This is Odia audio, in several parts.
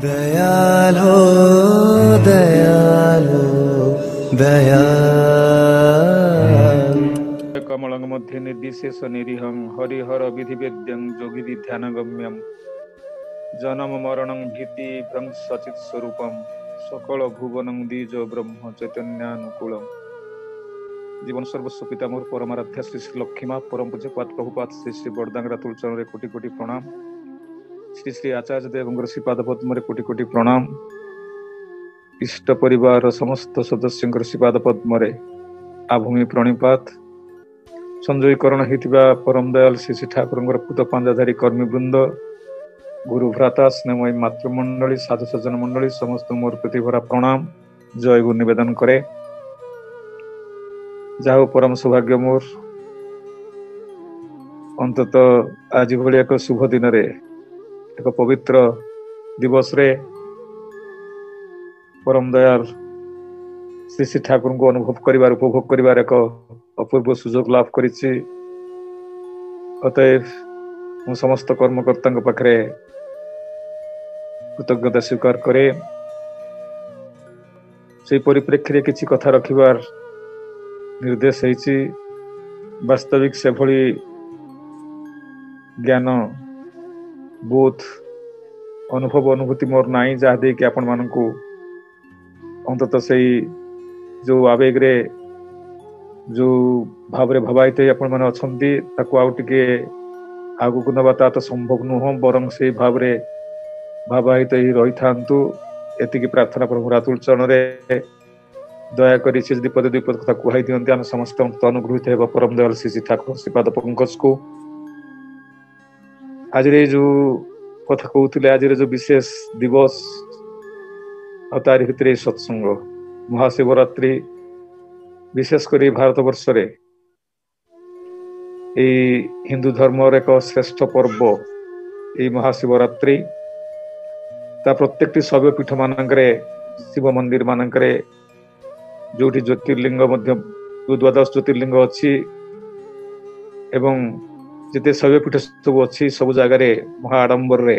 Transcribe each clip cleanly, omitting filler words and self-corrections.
दयालो दयालो दयाल कमलं मध्ये निर्विशेष निरीहं हरिहर विधिवेद्यं योगी ध्यानगम्यं जन्म मरणं भीति भ्रंशचित स्वरूपं सकल भुवनं द्विज ब्रह्म चैतन्यानुकूलम। जीवन सर्वस्व पिता मोर परमाराध्या श्री श्री लक्ष्मीमा परम पूज्यपाद प्रभुपाद श्री श्री बड़दांगरा तुलचरण कोटि कोटि प्रणाम। श्री श्री आचार्य देव श्रीपाद पद्म कोटि कोटि प्रणाम। इष्ट परिवार समस्त सदस्य श्रीपाद पद्म आभूमि प्रणिपात। संजयीकरण होता परम दयाल श्री श्री ठाकुर पुत पांजाधारी कर्मीवृंद गुरु भ्राता स्नेहमयी मातृमंडली साधु सज्जन मंडली समस्त मोर प्रति भरा प्रणाम जय गुरु निवेदन करे। जाओ परम सौभाग्य मोर अंतत आज भली एक शुभ दिन रे एक पवित्र दिवस रे परम दयाल श्री श्री ठाकुर को अनुभव करिवार उपभोग करिवार एक अपूर्व सुजोग लाभ करिछि। अतएव मु समस्त कर्मकर्ता पाखरे कृतज्ञता स्वीकार करे। से परिप्रेक्षी किछि कथा रखिबार निर्देश है। वास्तविक से भली ज्ञान बोध अनुभव अनुभूति मोर नाई जहाँ दे कि आपण मानकु अंतत से जो आवेग रे जो भाव रे भवायित आपण माने अछंती ताको आउ टिके आगु को नबा ता तो संभव नुह बरं से भाव रे भावायित ही रही थांतु एतिकी प्रार्थना प्रभु रातुल चरण रे दया करी से यदि पद द्विपद कथा कुहाई दियंती आम समस्त अनुग्रहित हेबा परम दयाल श्री श्री ठाकुर श्रीपाद पंकज को। आज रे जो कथा कहूथिले आज रे जो विशेष दिवस तारी भितर सत्संग महाशिवरात्रि विशेष करी भारत वर्ष रे हिंदू धर्म एक श्रेष्ठ पर्व ये महाशिवरात्रि ता प्रत्येक शैवपीठ मानकरे शिव मंदिर मानकरे जो ज्योतिर्लिंग मध्य द्वादश ज्योतिर्लिंग अच्छी एवं जिते शैवपीठ सब अच्छी सब जगार महाआडंबर रे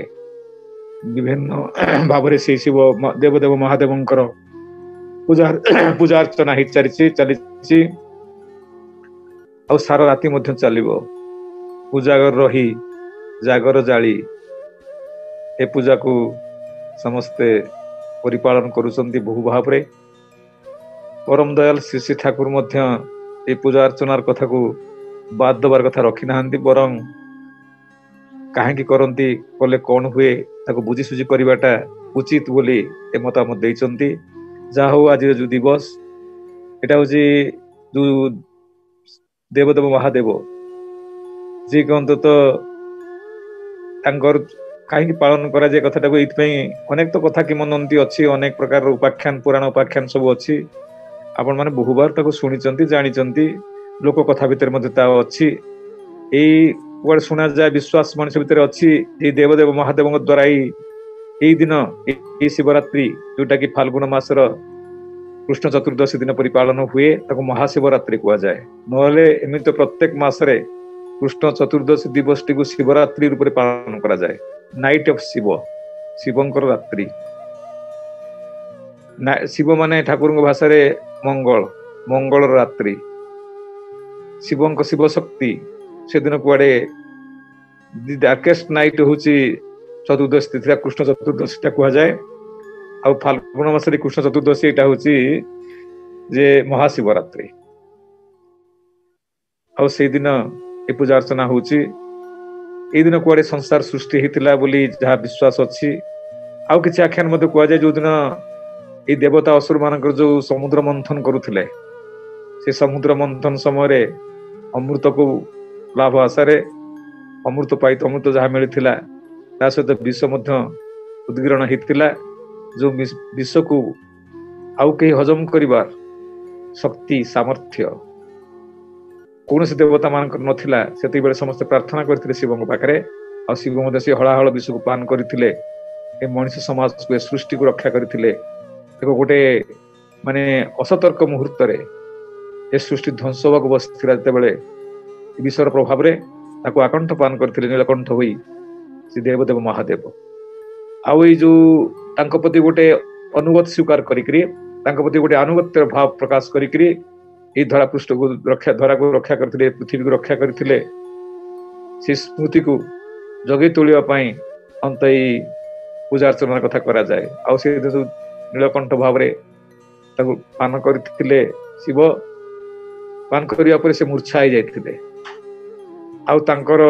विभिन्न भाव से शिव देवदेव महादेवंकर पूजा अर्चना हो चली सारा राति मध्य चलिबो पूजागर रही जागर जाली ए पूजा को समस्ते परिपालन करुचंती बहु भाव रे। परम दयाल श्री श्री ठाकुर मध्य ए पूजा अर्चनार कथा को बाद दबार कथा रखी नाहंती बरं काहेकि करंती कले कौन हुए ताको बुझी सुझी करवाटा उचित बोली ए मतामत देइचंती। जा हो आज जो दिवस एटा होची जो देवदेव महादेव जी अंतत तांकर कहीं पालन करा जाए कथा को अनेक तो कथा किंवदंती अच्छी अनेक प्रकार उपाख्यान पुराण उपाख्यान सब अच्छी आपण माने बहुबार ताको सुनिचंती जानिचंती लोक कथा भितर मध्य ता अच्छी वर्ड सुना जाए विश्वास मनुष्य भितर अच्छी देवदेव महादेव द्वारा यही दिन ये शिवरात्रि जोटा कि फाल्गुन मासर कृष्ण चतुर्दशी दिन परिपालन हुए ताको महाशिवरात्रि कहा जाए नहले एमती प्रत्येक मासरे कृष्ण चतुर्दशी दिवस टी शिवरात्रि रूप पालन करा जाए। नाइट ऑफ शिव शिवंकर रात्रि शिव माने ठाकुर भाषा रे मंगल मंगल रात्रि शिवंक शिव शक्ति से दिन कुआडे डार्केस्ट नाइट होची चतुर्दशी तिथि कृष्ण चतुर्दशी टा कहा जाए। आ फाल्गुन मास कृष्ण चतुर्दशी एटा होची जे महाशिवरात्रि आ से दिन ए पूजा अर्चना होची ए दिन कुआडे संसार सृष्टि हेतिला बोली जहाँ विश्वास अच्छी आउ किछि आख्यान मध्य कहा जाए जो दिन ए देवता असुर मानकर जो समुद्र मंथन करुथिले से समुद्र मंथन समय अमृत को लाभ आशारे अमृत पाई अमृत जहाँ मिलता ता सहित विष मध्य उद्गीरण होता जो विष को आउ कहीं हजम करिबार शक्ति सामर्थ्य कौन से देवता मान नथिला सेति बेले समस्त प्रार्थना करथिले शिव पाखरे आ शिव मध्य से हलाहल विष को पान करथिले ए मनुष्य समाज को सृष्टि को रक्षा करथिले। देखो गोटे माने असतर्क मुहूर्त रे ए सृष्टि ध्वंस होगा बसथिला जेतेबेले विषर प्रभाव रे ताको आकंठ पान करथिले नीलकंठ होई श्री देवदेव महादेव ଆଉ ଏଇ ଯୋଉ ତାଙ୍କ ପ୍ରତି ଗୋଟେ ଅନୁଗତ ସ୍ୱୀକାର କରିକିରି ତାଙ୍କ ପ୍ରତି ଗୋଟେ ଆନୁଗତ୍ୟ ଭାବ ପ୍ରକାଶ କରିକିରି ଏଇ ଧରା ପୃଷ୍ଠକୁ ଧରାକୁ ରକ୍ଷା କରିଥିଲେ, ପୃଥିବୀକୁ ରକ୍ଷା କରିଥିଲେ। ସେ ସ୍ମୃତିକୁ ଜଗେଇ ତୋଳିବା ପାଇଁ ଅନ୍ତ ଏଇ ପୂଜା ଅର୍ଚ୍ଚନାର କଥା କରାଯାଏ। ଆଉ ସେ ଯୋଉ ନୀଳକଣ୍ଠ ଭାବରେ ତାକୁ ପାନ କରିଥିଲେ ଶିବ, ପାନ କରିବା ପରେ ସେ ମୂର୍ଚ୍ଛା ହେଇଯାଇଥିଲେ। ଆଉ ତାଙ୍କର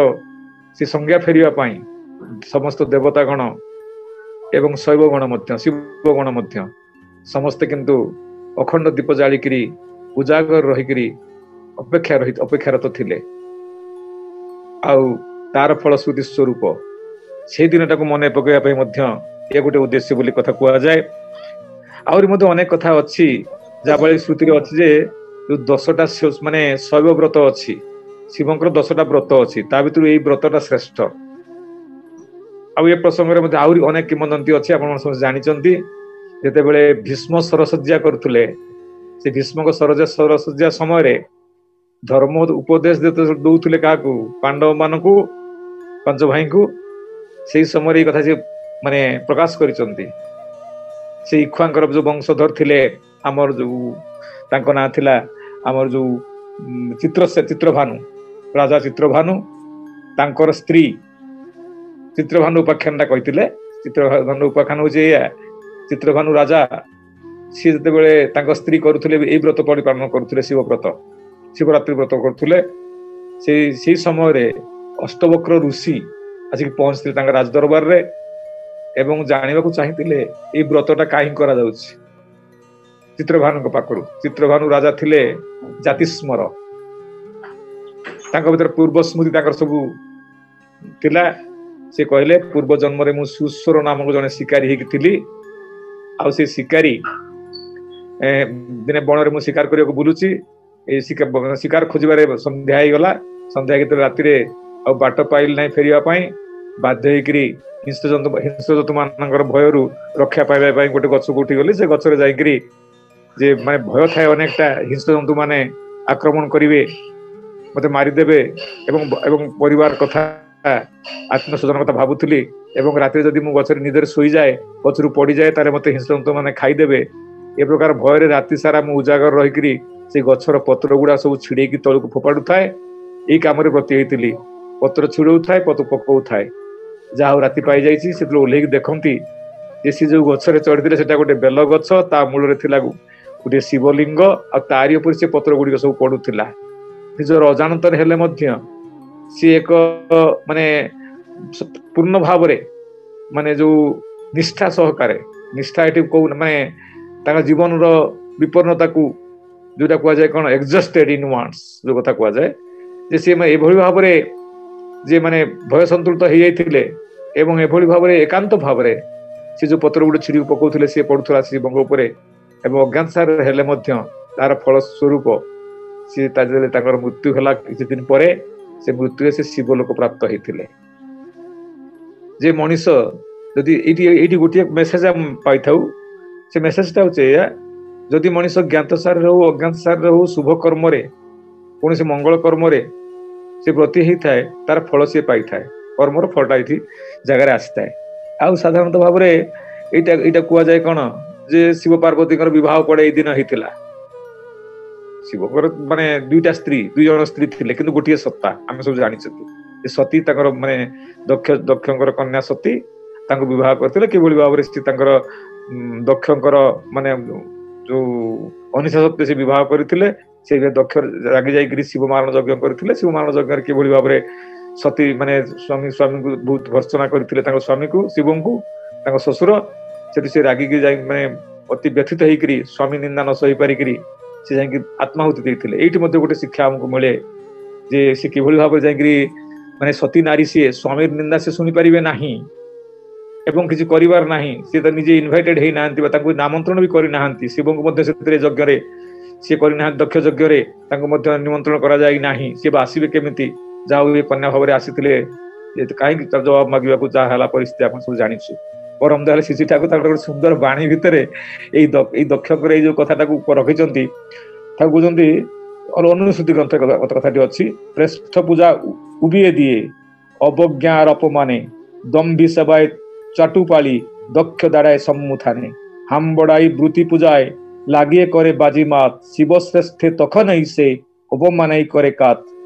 ସେ ସଂଜ୍ଞା ଫେରିବା ପାଇଁ ସମସ୍ତ ଦେବତା ଗଣ ଏବଂ ଶୈବ ଗଣ ମଧ୍ୟ, ଶିବ ଗଣ ମଧ୍ୟ ସମସ୍ତେ କିନ୍ତୁ ଅଖଣ୍ଡ ଦୀପ ଜାଳିକିରି ଉଜାଗର ରହିକିରି ଅପେକ୍ଷାରତ ଥିଲେ। ଆଉ ତାର ଫଳଶ୍ରୁତି ସ୍ୱରୂପ ସେଇ ଦିନଟାକୁ ମନେ ପକାଇବା ପାଇଁ ମଧ୍ୟ ଏ ଗୋଟେ ଉଦ୍ଦେଶ୍ୟ ବୋଲି କଥା କୁହାଯାଏ। ଆହୁରି ମଧ୍ୟ ଅନେକ କଥା ଅଛି, ଯାଭଳି ଶ୍ରୁତିରେ ଅଛି ଯେ ଯୋଉ 10ଟା ମାନେ ଶୈବ ବ୍ରତ ଅଛି, ଶିବଙ୍କର 10ଟା ବ୍ରତ ଅଛି, ତା ଭିତରୁ ଏଇ ବ୍ରତଟା ଶ୍ରେଷ୍ଠ। ଆଉ ଏ ପ୍ରସଙ୍ଗରେ ମଧ୍ୟ ଆହୁରି ଅନେକ କିମ୍ବଦନ୍ତୀ ଅଛି, ଆପଣ ସମସ୍ତେ ଜାଣିଛନ୍ତି। ଯେତେବେଳେ ଭୀଷ୍ମ ସରସଜ୍ଜା କରୁଥିଲେ, ସେ ଭୀଷ୍ମଙ୍କ ସରସଜ୍ଜା ସମୟରେ ଧର୍ମ ଉପଦେଶ ଦଉଥିଲେ କାହାକୁ? ପାଣ୍ଡବ ମାନଙ୍କୁ, ପାଞ୍ଚ ଭାଇଙ୍କୁ। ସେଇ ସମୟରେ ଏଇ କଥା ସେ ମାନେ ପ୍ରକାଶ କରିଛନ୍ତି। ସେ ଇକ୍ଷ୍ୱାଙ୍କର ଯୋଉ ବଂଶଧର ଥିଲେ, ଆମର ଯୋଉ ତାଙ୍କ ନାଁ ଥିଲା ଆମର ଯୋଉ ଚିତ୍ରଭାନୁ, ରାଜା ଚିତ୍ରଭାନୁ, ତାଙ୍କର ସ୍ତ୍ରୀ ଚିତ୍ରଭାନୁ ଉପାଖ୍ୟାନଟା କହିଥିଲେ। ଚିତ୍ରଭାନୁ ଉପାଖ୍ୟାନ ହଉଛି ଏଇଆ, ଚିତ୍ରଭାନୁ ରାଜା ସିଏ ଯେତେବେଳେ ତାଙ୍କ ସ୍ତ୍ରୀ କରୁଥିଲେ ଏଇ ବ୍ରତ ପରିପାଳନ କରୁଥିଲେ, ଶିବ ବ୍ରତ, ଶିବରାତ୍ରି ବ୍ରତ କରୁଥିଲେ, ସେଇ ସମୟରେ ଅଷ୍ଟବକ୍ର ଋଷି ଆସିକି ପହଞ୍ଚିଥିଲେ ତାଙ୍କ ରାଜ ଦରବାରରେ ଏବଂ ଜାଣିବାକୁ ଚାହିଁଥିଲେ ଏଇ ବ୍ରତଟା କାହିଁକି କରାଯାଉଛି ଚିତ୍ରଭାନୁଙ୍କ ପାଖରୁ। ଚିତ୍ରଭାନୁ ରାଜା ଥିଲେ ଜାତିସ୍ମର, ତାଙ୍କ ଭିତରେ ପୂର୍ବ ସ୍ମୃତି ତାଙ୍କର ସବୁ ଥିଲା। ସେ କହିଲେ ପୂର୍ବ ଜନ୍ମରେ ମୁଁ ସୁସ୍ୱର ନାମକ ଜଣେ ଶିକାରୀ ହେଇକି ଥିଲି। ଆଉ ସେ ଶିକାରୀ ଦିନେ ବଣରେ ମୁଁ ଶିକାର କରିବାକୁ ବୁଲୁଛି, ଏଇ ଶିକାର ଖୋଜିବାରେ ସନ୍ଧ୍ୟା ହେଇଗଲା। ସନ୍ଧ୍ୟା ହେଇକି ରାତିରେ ଆଉ ବାଟ ପାଇଲି ନାହିଁ ଫେରିବା ପାଇଁ, ବାଧ୍ୟ ହେଇକିରି ହିଂସ୍ରଜନ୍ତୁ ମାନଙ୍କର ଭୟରୁ ରକ୍ଷା ପାଇବା ପାଇଁ ଗୋଟେ ଗଛକୁ ଉଠିଗଲି। ସେ ଗଛରେ ଯାଇକିରି ଯେ ମାନେ ଭୟ ଥାଏ ଅନେକଟା, ହିଂସ୍ରଜନ୍ତୁ ମାନେ ଆକ୍ରମଣ କରିବେ, ମତେ ମାରିଦେବେ ଏବଂ ପରିବାର କଥା, ଆତ୍ମୀୟସ୍ୱଜନ କଥା ଭାବୁଥିଲି। ଏବଂ ରାତିରେ ଯଦି ମୁଁ ଗଛରେ ନିଦରେ ଶୋଇଯାଏ, ଗଛରୁ ପଡିଯାଏ, ତାହେଲେ ମତେ ହିଂସ୍ରଜନ୍ତୁ ମାନେ ଖାଇଦେବେ। ଏ ପ୍ରକାର ଭୟରେ ରାତି ସାରା ମୁଁ ଉଜାଗର ରହିକିରି ସେଇ ଗଛର ପତ୍ର ଗୁଡା ସବୁ ଛିଡେଇକି ତଳକୁ ଫୋପାଡୁଥାଏ। ଏଇ କାମରେ ବ୍ରତୀ ହେଇଥିଲି। ପତ୍ର ଛିଡଉଥାଏ, ପତ୍ର ପକଉଥାଏ। ଯାହା ହଉ ରାତି ପାଇଯାଇଛି। ସେଥିରେ ଓହ୍ଲେଇକି ଦେଖନ୍ତି ଯେ ସେ ଯୋଉ ଗଛରେ ଚଢିଥିଲେ ସେଟା ଗୋଟେ ବେଲ ଗଛ, ତା ମୂଳରେ ଥିଲା ଗୋଟେ ଶିବଲିଙ୍ଗ, ଆଉ ତାରି ଉପରେ ସେ ପତ୍ର ଗୁଡିକ ସବୁ ପଡୁଥିଲା। ନିଜର ଅଜାଣତରେ ହେଲେ ମଧ୍ୟ ସିଏ ଏକ ମାନେ ପୂର୍ଣ୍ଣ ଭାବରେ ମାନେ ଯୋଉ ନିଷ୍ଠା ସହକାରେ, ନିଷ୍ଠା ଏଠି କହୁ ମାନେ ତାଙ୍କ ଜୀବନର ବିପନ୍ନତାକୁ ଯୋଉଟା କୁହାଯାଏ କଣ ଏକ୍ସଜଷ୍ଟେଡ ଇନ ୱାନ୍ସ, ଯୋଉ କଥା କୁହାଯାଏ ଯେ ସେ ଏଭଳି ଭାବରେ ଯେ ମାନେ ଭୟ ସନ୍ତୁଳିତ ହେଇଯାଇଥିଲେ ଏବଂ ଏଭଳି ଭାବରେ ଏକାନ୍ତ ଭାବରେ ସେ ଯୋଉ ପତ୍ର ଗୁଡେ ଛିଡିକି ପକଉଥିଲେ, ସେ ପଡୁଥିଲା ଶିବଙ୍କ ଉପରେ ଏବଂ ଅଜ୍ଞାତ ସାର ହେଲେ ମଧ୍ୟ ତାର ଫଳ ସ୍ୱରୂପ ସିଏ ତାଙ୍କର ମୃତ୍ୟୁ ହେଲା। କିଛି ଦିନ ପରେ ସେ ମୃତ୍ୟୁରେ ସେ ଶିବ ଲୋକ ପ୍ରାପ୍ତ ହେଇଥିଲେ। ଯେ ମଣିଷ ଯଦି ଏଇଠି ଗୋଟିଏ ମେସେଜ ଆମେ ପାଇଥାଉ, ସେ ମେସେଜଟା ହଉଛି ଏଇଆ, ଯଦି ମଣିଷ ଜ୍ଞାତ ସାରରେ ହଉ ଅଜ୍ଞାତ ସାରରେ ହଉ ଶୁଭ କର୍ମରେ, କୌଣସି ମଙ୍ଗଳ କର୍ମରେ ସେ ବ୍ରତୀ ହେଇଥାଏ, ତାର ଫଳ ସିଏ ପାଇଥାଏ। କର୍ମର ଫଳଟା ଏଇଠି ଜାଗାରେ ଆସିଥାଏ। ଆଉ ସାଧାରଣତଃ ଭାବରେ ଏଇଟା କୁହାଯାଏ କଣ ଯେ ଶିବ ପାର୍ବତୀଙ୍କର ବିବାହ କୁଆଡେ ଏଇ ଦିନ ହେଇଥିଲା। ଶିବଙ୍କର ମାନେ ଦୁଇ ଜଣ ସ୍ତ୍ରୀ ଥିଲେ, କିନ୍ତୁ ଗୋଟିଏ ସତ୍ତା, ଆମେ ସବୁ ଜାଣିଛନ୍ତି। ସତୀ ତାଙ୍କର ମାନେ ଦକ୍ଷଙ୍କର କନ୍ୟା ସତୀ ତାଙ୍କୁ ବିବାହ କରିଥିଲେ। କିଭଳି ଭାବରେ ସେ ତାଙ୍କର ଦକ୍ଷଙ୍କର ମାନେ ଯୋଉ ଅନିଶା ସତ୍ତ୍ୱେ ସେ ବିବାହ କରିଥିଲେ। ସେ ଦକ୍ଷ ରାଗି ଯାଇକରି ଶିବ ମାରଣ ଯଜ୍ଞ କରିଥିଲେ। ଶିବ ମାରଣ ଯଜ୍ଞରେ କିଭଳି ଭାବରେ ସତୀ ମାନେ ସ୍ୱାମୀଙ୍କୁ ବହୁତ ଭର୍ତ୍ସନା କରିଥିଲେ, ତାଙ୍କ ସ୍ୱାମୀକୁ, ଶିବଙ୍କୁ, ତାଙ୍କ ଶ୍ୱଶୁର। ସେଠି ସେ ରାଗିକି ଯାଇ ମାନେ ଅତି ବ୍ୟଥିତ ହେଇକିରି ସ୍ୱାମୀ ନିନ୍ଦା ନ ସହି ପାରିକିରି ସେ ଯାଇକି ଆତ୍ମାହୁତି ଦେଇଥିଲେ। ଏଇଠି ମଧ୍ୟ ଗୋଟେ ଶିକ୍ଷା ଆମକୁ ମିଳେ ଯେ ସେ କିଭଳି ଭାବରେ ଯାଇକିରି ମାନେ ସତୀ ନାରୀ, ସିଏ ସ୍ୱାମୀର ନିନ୍ଦା ସେ ଶୁଣିପାରିବେ ନାହିଁ ଏବଂ କିଛି କରିବାର ନାହିଁ। ସିଏ ତ ନିଜେ ଇନଭାଇଟେଡ ହେଇନାହାନ୍ତି ବା ତାଙ୍କୁ ନାମନ୍ତ୍ରଣ ବି କରିନାହାନ୍ତି। ଶିବଙ୍କୁ ମଧ୍ୟ ସେଥିରେ ଯଜ୍ଞରେ ସିଏ କରିନାହାନ୍ତି, ଦକ୍ଷ ଯଜ୍ଞରେ ତାଙ୍କୁ ମଧ୍ୟ ନିମନ୍ତ୍ରଣ କରାଯାଇ ନାହିଁ। ସିଏ ବା ଆସିବେ କେମିତି? ଯାହା ହଉ ଏ କନ୍ୟା ଭାବରେ ଆସିଥିଲେ, କାହିଁକି ତାର ଜବାବ ମାଗିବାକୁ ଯାହା ହେଲା ପରିସ୍ଥିତି ଆପଣ ସବୁ ଜାଣିଛୁ। ପରମ ଦୟାଲ ଶ୍ରୀ ଠାକୁର ତାଙ୍କର ଗୋଟେ ସୁନ୍ଦର ବାଣୀ ଭିତରେ ଏଇ ଦକ୍ଷଙ୍କର ଏଇ ଯୋଉ କଥାଟାକୁ ରଖିଛନ୍ତି, ତାକୁ କହୁଛନ୍ତି ଅନୁସୂତି ଗ୍ରନ୍ଥ କଥାଟି ଅଛି, ଶ୍ରେଷ୍ଠ ପୂଜା ଉବିଏ ଦିଏ, ଅବଜ୍ଞାର ଅପମାନେ, ଦମ୍ଭି ସେବାଏ চাটুপালি দক্ষ দাঁড়ায় সম্মুথানে হাম বড়াই ব্রুতি পূজায় লাগিয়ে করে বাজিমাত শিবশ্রেষ্ঠে তখনই সে অপমানাই করে কাত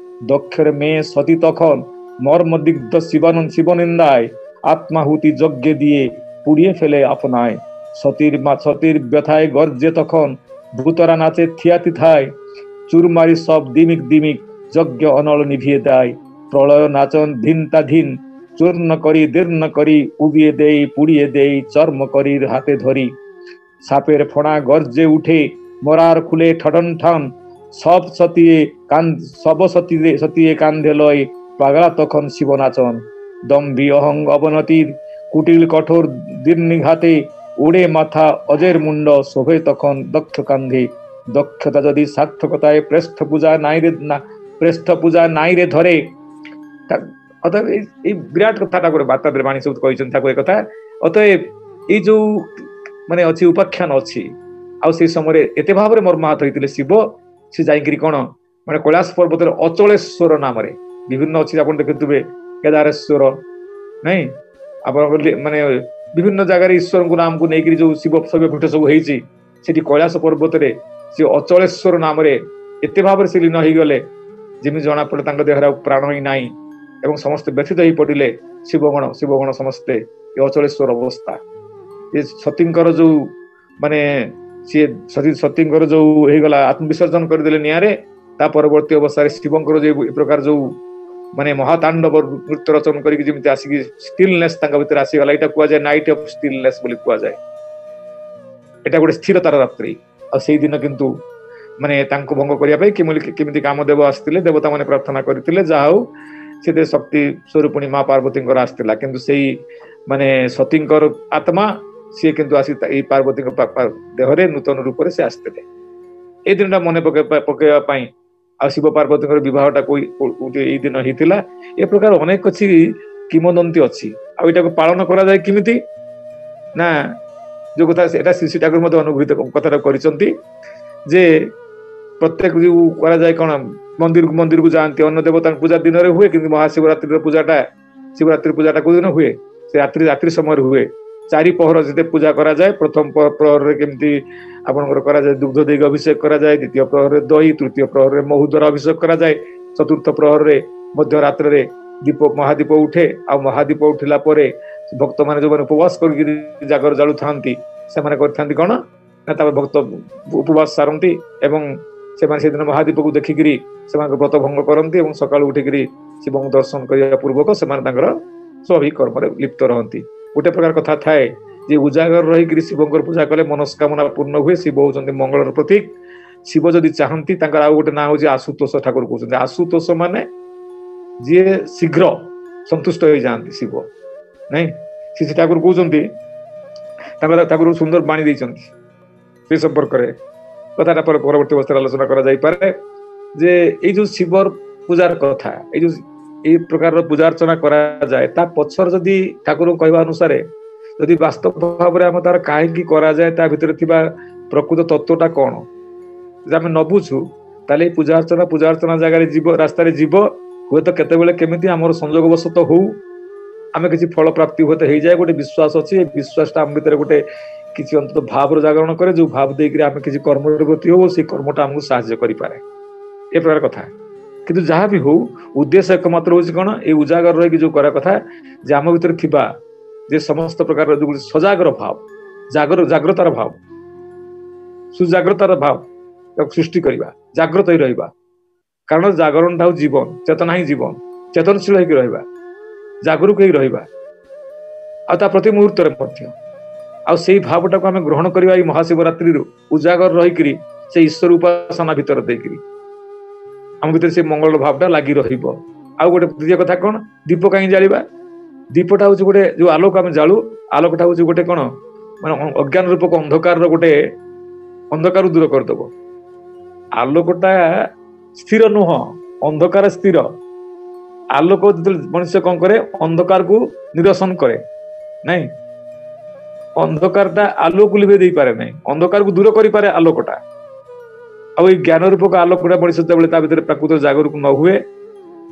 দক্ষের মেয়ে সতী তখন মর্মদিগ্ধ শিবনিন্দায় আত্মাহুতি যজ্ঞে দিয়ে পুড়িয়ে ফেলে আপনায় সতীর ব্যথায় গর্জে তখন ভূতরা নাচে থিয়াতিথায় চুরমারি সব দিমিক দিমিক যজ্ঞ অনল নিভিয়ে দেয় প্রলয় নাচন ধিনতাধীন চূর্ণ করি দীর্ণ করি উবিয়ে দেই পুড়িয়ে দেই চর্ম করির হাতে ধরি সাপের ফোঁড়া গর্জে উঠে মরার খুলে ঠন ঠন সব সতিয়ে কান্ধে লয় পাগলা তখন শিবনাচন দম্ভি অহং অবনতির কুটিল কঠোর দীর্ঘাতে উড়ে মাথা অজের মুন্ড শোভে তখন দক্ষ কান্ধে দক্ষতা যদি সার্থকতায় প্রেষ্ঠ পূজা নাই রে ধরে অতএব এই বিরাট কথাটা করে বার্তাদের বাণী ସବୁ କହିଛନ୍ତି ତାକୁ ଏ କଥା ଅତଏବ ଏଇ ଯୋଉ ମାନେ ଅଛି ଉପାଖ୍ୟାନ ଅଛି ଆଉ ସେଇ ସମୟରେ ଏତେ ଭାବରେ ମର୍ମାହତ ହେଇଥିଲେ ଶିବ ସେ ଯାଇକିରି କଣ ମାନେ କୈଳାସ ପର୍ବତରେ ଅଚଳେଶ୍ୱର ନାମରେ ବିଭିନ୍ନ ଅଛି ଆପଣ ଦେଖୁଥିବେ କେଦାରେଶ୍ୱର ନାଇଁ ଆପଣ ମାନେ ବିଭିନ୍ନ ଜାଗାରେ ଈଶ୍ୱରଙ୍କୁ ନାମକୁ ନେଇକିରି ଯୋଉ ଶିବ ପୀଠ ସବୁ ହେଇଛି ସେଠି କୈଳାସ ପର୍ବତରେ ସେ ଅଚଳେଶ୍ୱର ନାମରେ ଏତେ ଭାବରେ ସେ ଲୀନ ହେଇଗଲେ ଯେମିତି ଜଣା ପଡେ ତାଙ୍କ ଦେହରେ ଆଉ ପ୍ରାଣ ହିଁ ନାହିଁ ଏବଂ ସମସ୍ତେ ବ୍ୟଥିତ ହେଇ ପଡିଲେ ଶିବଗଣ ସମସ୍ତେ ଏ ଅଚଳେଶ୍ୱର ଅବସ୍ଥା ଏ ସତୀଙ୍କର ଯୋଉ ମାନେ ସିଏ ସତୀଙ୍କର ଯୋଉ ହେଇଗଲା ଆତ୍ମବିସର୍ଜନ କରିଦେଲେ ନିଆଁରେ ତା ପରବର୍ତ୍ତୀ ଅବସ୍ଥାରେ ଶିବଙ୍କର ଯୋଉ ଏ ପ୍ରକାର ଯୋଉ ମାନେ ମହାତାଣ୍ଡବ ନୃତ୍ୟ ରଚନ କରିକି ଯେମିତି ଆସିକି ଷ୍ଟିଲନେସ୍ ତାଙ୍କ ଭିତରେ ଆସିଗଲା ଏଇଟା କୁହାଯାଏ ନାଇଟ୍ ଅଫ୍ ଷ୍ଟିଲନେସ୍ ବୋଲି କୁହାଯାଏ ଏଇଟା ଗୋଟେ ସ୍ଥିରତାର ରାତ୍ରି ଆଉ ସେଇଦିନ କିନ୍ତୁ ମାନେ ତାଙ୍କୁ ଭଙ୍ଗ କରିବା ପାଇଁ କେମିତି କାମଦେବ ଆସିଥିଲେ ଦେବତା ମାନେ ପ୍ରାର୍ଥନା କରିଥିଲେ ଯାହା ହଉ ସେଥିରେ ଶକ୍ତି ସ୍ୱରୂପିଣୀ ମା ପାର୍ବତୀଙ୍କର ଆସିଥିଲା କିନ୍ତୁ ସେଇ ମାନେ ସତୀଙ୍କର ଆତ୍ମା ସିଏ କିନ୍ତୁ ଆସି ଏଇ ପାର୍ବତୀଙ୍କ ଦେହରେ ନୂତନ ରୂପରେ ସେ ଆସିଥିଲେ ଏଇ ଦିନଟା ମନେ ପକେଇବା ପାଇଁ ଆଉ ଶିବ ପାର୍ବତୀଙ୍କର ବିବାହଟା ଏଇ ଦିନ ହେଇଥିଲା ଏ ପ୍ରକାର ଅନେକ କିଛି କିମ୍ବଦନ୍ତୀ ଅଛି ଆଉ ଏଇଟାକୁ ପାଳନ କରାଯାଏ କେମିତି ନା ଯୋଉ କଥା ଏଟା ଶ୍ରୀ ଠାକୁର ମଧ୍ୟ ଅନୁଭୂତ କଥାଟା କରିଛନ୍ତି ଯେ ପ୍ରତ୍ୟେକ ଯୋଉ କରାଯାଏ କଣ ମନ୍ଦିରକୁ ଯାଆନ୍ତି ଅନ୍ୟ ଦେବତାଙ୍କ ପୂଜା ଦିନରେ ହୁଏ କିନ୍ତୁ ମହାଶିବରାତ୍ରିର ଶିବରାତ୍ରି ପୂଜାଟା କୋଉ ଦିନ ହୁଏ ସେ ରାତ୍ରି ସମୟରେ ହୁଏ 4 ପହର ଯେତେ ପୂଜା କରାଯାଏ ପ୍ରଥମ ପ୍ରହରରେ କେମିତି ଆପଣଙ୍କର କରାଯାଏ ଦୁଗ୍ଧ ଦେଇକି ଅଭିଷେକ କରାଯାଏ ଦ୍ୱିତୀୟ ପ୍ରହରରେ ଦହି ତୃତୀୟ ପ୍ରହରରେ ମହୁ ଦ୍ୱାରା ଅଭିଷେକ କରାଯାଏ ଚତୁର୍ଥ ପ୍ରହରରେ ମଧ୍ୟ ରାତ୍ରରେ ମହାଦୀପ ଉଠେ ଆଉ ମହାଦୀପ ଉଠିଲା ପରେ ଭକ୍ତମାନେ ଯୋଉମାନେ ଉପବାସ କରିକି ଜାଗର ଜାଳୁଥାନ୍ତି ସେମାନେ କରିଥାନ୍ତି କଣ ନା ତାପରେ ଭକ୍ତ ଉପବାସ ସାରନ୍ତି ଏବଂ ସେମାନେ ସେଦିନ ମହାଦୀପକୁ ଦେଖିକିରି ସେମାନଙ୍କ ବ୍ରତ ଭଙ୍ଗ କରନ୍ତି ଏବଂ ସକାଳୁ ଉଠିକିରି ଶିବଙ୍କୁ ଦର୍ଶନ କରିବା ପୂର୍ବକ ସେମାନେ ତାଙ୍କର ସ୍ୱାଭାବିକ କର୍ମରେ ଲିପ୍ତ ରହନ୍ତି ଗୋଟେ ପ୍ରକାର କଥା ଥାଏ ଯେ ଉଜାଗର ରହିକିରି ଶିବଙ୍କର ପୂଜା କଲେ ମନସ୍କାମନା ପୂର୍ଣ୍ଣ ହୁଏ ଶିବ ହଉଛନ୍ତି ମଙ୍ଗଳର ପ୍ରତୀକ ଶିବ ଯଦି ଚାହାନ୍ତି ତାଙ୍କର ଆଉ ଗୋଟେ ନାଁ ହଉଛି ଆଶୁତୋଷ ଠାକୁର କହୁଛନ୍ତି ଆଶୁତୋଷ ମାନେ ଯିଏ ଶୀଘ୍ର ସନ୍ତୁଷ୍ଟ ହେଇଯାଆନ୍ତି ଶିବ ନାଇଁ ଶ୍ରୀ ଠାକୁର କହୁଛନ୍ତି ତାଙ୍କର ସୁନ୍ଦର ବାଣୀ ଦେଇଛନ୍ତି ସେ ସମ୍ପର୍କରେ କଥାଟା ପରେ ପରବର୍ତ୍ତୀ ଅବସ୍ଥାରେ ଆଲୋଚନା କରାଯାଇପାରେ ଯେ ଏଇ ଯୋଉ ଶିବର ପୂଜାର କଥା ଏଇ ପ୍ରକାରର ପୂଜା ଅର୍ଚ୍ଚନା କରାଯାଏ ତା ପଛର ଯଦି ଠାକୁରଙ୍କ କହିବା ଅନୁସାରେ ଯଦି ବାସ୍ତବ ଭାବରେ ଆମେ ତାର କାହିଁକି କରାଯାଏ ତା ଭିତରେ ଥିବା ପ୍ରକୃତ ତତ୍ଵଟା କଣ ଯଦି ଆମେ ନ ବୁଝୁ ତାହେଲେ ଏଇ ପୂଜା ଅର୍ଚ୍ଚନା ଜାଗାରେ ରାସ୍ତାରେ ଯିବ ହୁଏତ କେତେବେଳେ କେମିତି ଆମର ସଂଯୋଗବଶତଃ ହଉ ଆମେ କିଛି ଫଳ ପ୍ରାପ୍ତି ହୁଏତ ହେଇଯାଏ ଗୋଟେ ବିଶ୍ୱାସ ଅଛି ଏ ବିଶ୍ୱାସଟା ଆମ ଭିତରେ ଗୋଟେ କିଛି ଅନ୍ତତଃ ଭାବର ଜାଗରଣ କରେ ଯୋଉ ଭାବ ଦେଇକିରି ଆମେ କିଛି କର୍ମରେ ଗତି ହଉ ସେଇ କର୍ମଟା ଆମକୁ ସାହାଯ୍ୟ କରିପାରେ ଏ ପ୍ରକାର କଥା କିନ୍ତୁ ଯାହା ବି ହଉ ଉଦ୍ଦେଶ୍ୟ ଏକମାତ୍ର ହଉଛି କଣ ଏଇ ଉଜାଗର ରହିକି ଯୋଉ କରିବା କଥା ଯେ ଆମ ଭିତରେ ଥିବା ଯେ ସମସ୍ତ ପ୍ରକାର ଯୋଉ ସଜାଗର ଭାବ ଜାଗ୍ରତାର ଭାବ ସୁଜାଗ୍ରତାର ଭାବ ତାକୁ ସୃଷ୍ଟି କରିବା ଜାଗ୍ରତ ହେଇ ରହିବା କାରଣ ଜାଗରଣଟା ହଉଛି ଜୀବନ ଚେତନା ହିଁ ଜୀବନ ଚେତନଶୀଳ ହେଇକି ରହିବା ଜାଗରୁକ ହେଇ ରହିବା ଆଉ ତା ପ୍ରତି ମୁହୂର୍ତ୍ତରେ ମଧ୍ୟ ଆଉ ସେଇ ଭାବଟାକୁ ଆମେ ଗ୍ରହଣ କରିବା ଏଇ ମହାଶିବରାତ୍ରିରୁ ଉଜାଗର ରହିକିରି ସେ ଈଶ୍ୱର ଉପାସନା ଭିତରେ ଦେଇକିରି ଆମ ଭିତରେ ସେ ମଙ୍ଗଳ ଭାବଟା ଲାଗି ରହିବ ଆଉ ଗୋଟେ ଦ୍ୱିତୀୟ କଥା କଣ ଦୀପ କାହିଁକି ଜାଳିବା ଦୀପଟା ହଉଛି ଗୋଟେ ଯୋଉ ଆଲୋକ ଆମେ ଜାଳୁ ଆଲୋକଟା ହଉଛି ଗୋଟେ କଣ ମାନେ ଅଜ୍ଞାନ ରୂପକ ଅନ୍ଧକାର ଦୂର କରିଦବ ଆଲୋକଟା ସ୍ଥିର ନୁହଁ ଅନ୍ଧକାର ସ୍ଥିର ଆଲୋକ ଯେତେବେଳେ ମଣିଷ କଣ କରେ ଅନ୍ଧକାରକୁ ନିରସନ କରେ ନାଇଁ ଅନ୍ଧକାରଟା ଆଲୋକକୁ ଲିଭେଇ ଦେଇପାରେ ନାହିଁ ଅନ୍ଧକାରକୁ ଦୂର କରିପାରେ ଆଲୋକଟା ଆଉ ଏଇ ଜ୍ଞାନ ରୂପକ ଆଲୋକଟା ମଣିଷ ଯେତେବେଳେ ତା ଭିତରେ ପ୍ରାକୃତ ଜାଗରକୁ ନ ହୁଏ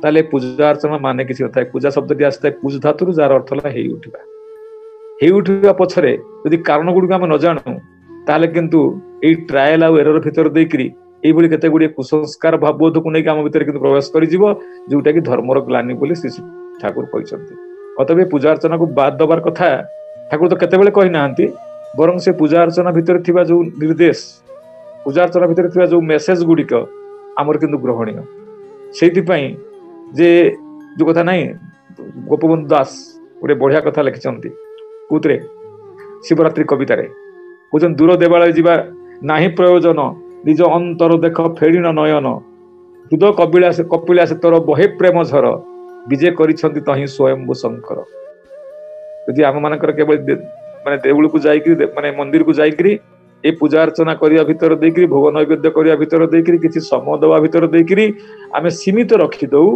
ତାହେଲେ ପୂଜା ଅର୍ଚ୍ଚନା ମାନେ କିଛି ନଥାଏ ପୂଜା ଶବ୍ଦଟି ଆସିଥାଏ ପୂଜ ଧାତୁରୁ ଯାହାର ଅର୍ଥ ହେଲା ହେଇ ଉଠିବା ହେଉଥିବା ପଛରେ ଯଦି କାରଣ ଗୁଡ଼ିକ ଆମେ ନ ଜାଣୁ ତାହେଲେ କିନ୍ତୁ ଏଇ ଟ୍ରାଏଲ ଆଉ ଏରର ଭିତରେ ଦେଇକରି এইଭଳି କେତେ ଗୁଡ଼ିଏ କୁସଂସ୍କାର ଭାବବୋଧକୁ ନେଇକି ଆମ ଭିତରେ କିନ୍ତୁ ପ୍ରବେଶ କରିଯିବ, ଯୋଉଟା କି ଧର୍ମର ଗ୍ଲାନି ବୋଲି ଶ୍ରୀ ଠାକୁର କହିଛନ୍ତି। ଅତଏବ ପୂଜା ଅର୍ଚ୍ଚନାକୁ ବାଦ ଦେବାର କଥା ଠାକୁର ତ କେତେବେଳେ କହିନାହାନ୍ତି, ବରଂ ସେ ପୂଜା ଅର୍ଚ୍ଚନା ଭିତରେ ଥିବା ଯୋଉ ନିର୍ଦ୍ଦେଶ, ପୂଜା ଅର୍ଚ୍ଚନା ଭିତରେ ଥିବା ଯୋଉ ମେସେଜ ଗୁଡ଼ିକ ଆମର କିନ୍ତୁ ଗ୍ରହଣୀୟ। ସେଇଥିପାଇଁ ଯେ ଯୋଉ କଥା ନାହିଁ, ଗୋପବନ୍ଧୁ ଦାସ ଗୋଟେ ବଢିଆ କଥା ଲେଖିଛନ୍ତି କୋଉଥିରେ, ଶିବରାତ୍ରି କବିତାରେ କହୁଛନ୍ତି, ଦୂର ଦେବାଳୟ ଯିବା ନାହିଁ ପ୍ରୟୋଜନ, ନିଜ ଅନ୍ତର ଦେଖ ଫେରିଣ ନୟନ, ହୃଦ କପିଳାସେ ତୋର ବହେ ପ୍ରେମ ଝର, ବିଜେ କରିଛନ୍ତି ତହିଁ ସ୍ୱୟମ୍ଭୁ ଶଙ୍କର। ଯଦି ଆମ ମାନଙ୍କର କେବଳ ମାନେ ଦେଉଳକୁ ଯାଇକିରି ମାନେ ମନ୍ଦିରକୁ ଯାଇକିରି ଏ ପୂଜା ଅର୍ଚ୍ଚନା କରିବା ଭିତରେ ଦେଇକିରି ଭୋଗ ନୈବେଦ୍ୟ କରିବା ଭିତରେ ଦେଇକିରି କିଛି ସମୟ ଦେବା ଭିତରେ ଦେଇକିରି ଆମେ ସୀମିତ ରଖିଦଉ,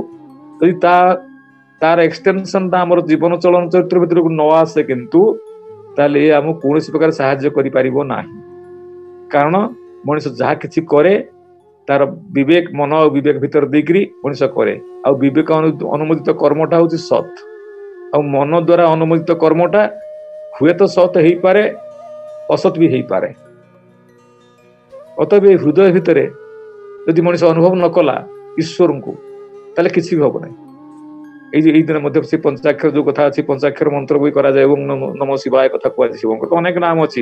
ଯଦି ତାର ଏକ୍ସଟେନସନ ଟା ଆମର ଜୀବନ ଚଳନ ଚରିତ୍ର ଭିତରକୁ ନ ଆସେ କିନ୍ତୁ ତାହେଲେ ଏ ଆମକୁ କୌଣସି ପ୍ରକାର ସାହାଯ୍ୟ କରିପାରିବ ନାହିଁ। କାରଣ ମଣିଷ ଯାହା କିଛି କରେ ତାର ବିବେକ, ମନ ଆଉ ବିବେକ ଭିତରେ ଦେଇକିରି ମଣିଷ କରେ। ଆଉ ବିବେକ ଅନୁମୋଦିତ କର୍ମଟା ହଉଛି ସତ୍, ଆଉ ମନ ଦ୍ଵାରା ଅନୁମୋଦିତ କର୍ମଟା ହୁଏତ ସତ୍ ହେଇପାରେ, ଅସତ୍ ବି ହେଇପାରେ। ଅତଏବ ଏ ହୃଦୟ ଭିତରେ ଯଦି ମଣିଷ ଅନୁଭବ ନ କଲା ଈଶ୍ୱରଙ୍କୁ, ତାହେଲେ କିଛି ବି ହବ ନାହିଁ। ଏଇ ଦିନ ମଧ୍ୟ ସେ ପଞ୍ଚାକ୍ଷର ଯୋଉ କଥା ଅଛି, ପଞ୍ଚାକ୍ଷର ମନ୍ତ୍ର ବହି କରାଯାଏ ଏବଂ ନମ ଶିବାୟ କଥା କୁହାଯାଏ। ଶିବଙ୍କର ତ ଅନେକ ନାମ ଅଛି,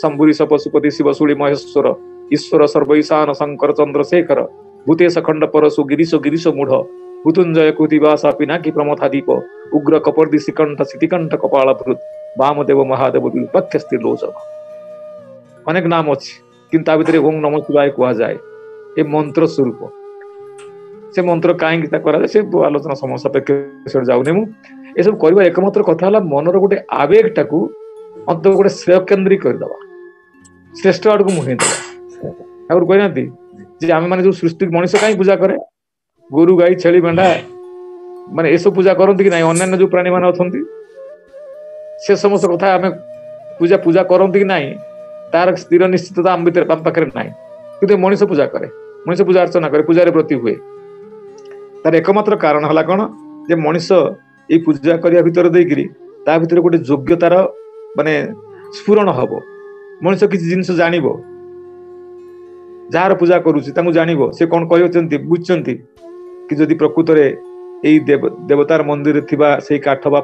ଶମ୍ଭୁରି ପଶୁପତି ଶିବ ଶୂଳି ମହେଶ୍ୱର, ଈଶ୍ୱର ସର୍ବୈଶାନ ଶଙ୍କର ଚନ୍ଦ୍ରଶେଖର, ଭୂତେଶ ଖଣ୍ଡ ପରଶୁ ଗିରୀଶ ମୂଢ, ମୃତ୍ୟୁଞ୍ଜୟ କୃତିବାସା ପିନାକି ପ୍ରମଥା ଦୀପ, ଉଗ୍ର କପର୍ଦି ଶ୍ରୀକଣ୍ଠ ସିତିକଣ୍ଠ କପାଳ ଭୃତ, ବାମଦେବ ମହାଦେବ ବିରୁପାକ୍ଷ ସ୍ତ୍ରୀ ଲୋଚନ। ଅନେକ ନାମ ଅଛି, କିନ୍ତୁ ତା ଭିତରେ ଓಂ ନମ ଶିବାୟ କୁହାଯାଏ। ଏ ମନ୍ତ୍ର ସ୍ୱରୂପ। ସେ ମନ୍ତ୍ର କାହିଁକି ତା କରାଯାଏ ସେ ଆଲୋଚନା ସମୟ ସାପେକ୍ଷ ଯାଉନି ମୁଁ। ଏସବୁ କରିବା ଏକମାତ୍ର କଥା ହେଲା ମନର ଗୋଟେ ଆବେଗଟାକୁ ଅନ୍ତତଃ ଗୋଟେ ଶ୍ରେୟ କେନ୍ଦ୍ରୀ କରିଦବା, ଶ୍ରେଷ୍ଠ ଆଡକୁ ମୁହେଇ ଦେବା। ତାପରେ କହିନାହାନ୍ତି ଯେ ଆମେ ମାନେ ଯୋଉ ସୃଷ୍ଟି, ମଣିଷ କାହିଁ ପୂଜା କରେ, ଗୋରୁ ଗାଈ ଛେଳି ମେଣ୍ଢା ମାନେ ଏସବୁ ପୂଜା କରନ୍ତି କି ନାହିଁ? ଅନ୍ୟାନ୍ୟ ଯୋଉ ପ୍ରାଣୀ ମାନେ ଅଛନ୍ତି ସେ ସମସ୍ତ କଥା ଆମେ ପୂଜା କରନ୍ତି କି ନାହିଁ ତାର ସ୍ଥିର ନିଶ୍ଚିତତା ଆମ ଭିତରେ, ଆମ ପାଖରେ ନାହିଁ। କିନ୍ତୁ ମଣିଷ ପୂଜା କରେ, ମଣିଷ ପୂଜା ଅର୍ଚ୍ଚନା କରେ, ପୂଜାରେ ବ୍ରତୀ ହୁଏ। ତାର ଏକମାତ୍ର କାରଣ ହେଲା କଣ, ଯେ ମଣିଷ ଏଇ ପୂଜା କରିବା ଭିତରେ ଦେଇକିରି ତା ଭିତରେ ଗୋଟେ ଯୋଗ୍ୟତାର ମାନେ ସ୍ଫୁରଣ ହବ। ମଣିଷ କିଛି ଜିନିଷ ଜାଣିବ, ଯାହାର ପୂଜା କରୁଛି ତାଙ୍କୁ ଜାଣିବ ସେ କଣ କହିଛନ୍ତି, ବୁଝିଛନ୍ତି କି ଯଦି ପ୍ରକୃତରେ ଏଇ ଦେବତାର ମନ୍ଦିରରେ ଥିବା ସେଇ କାଠ ବା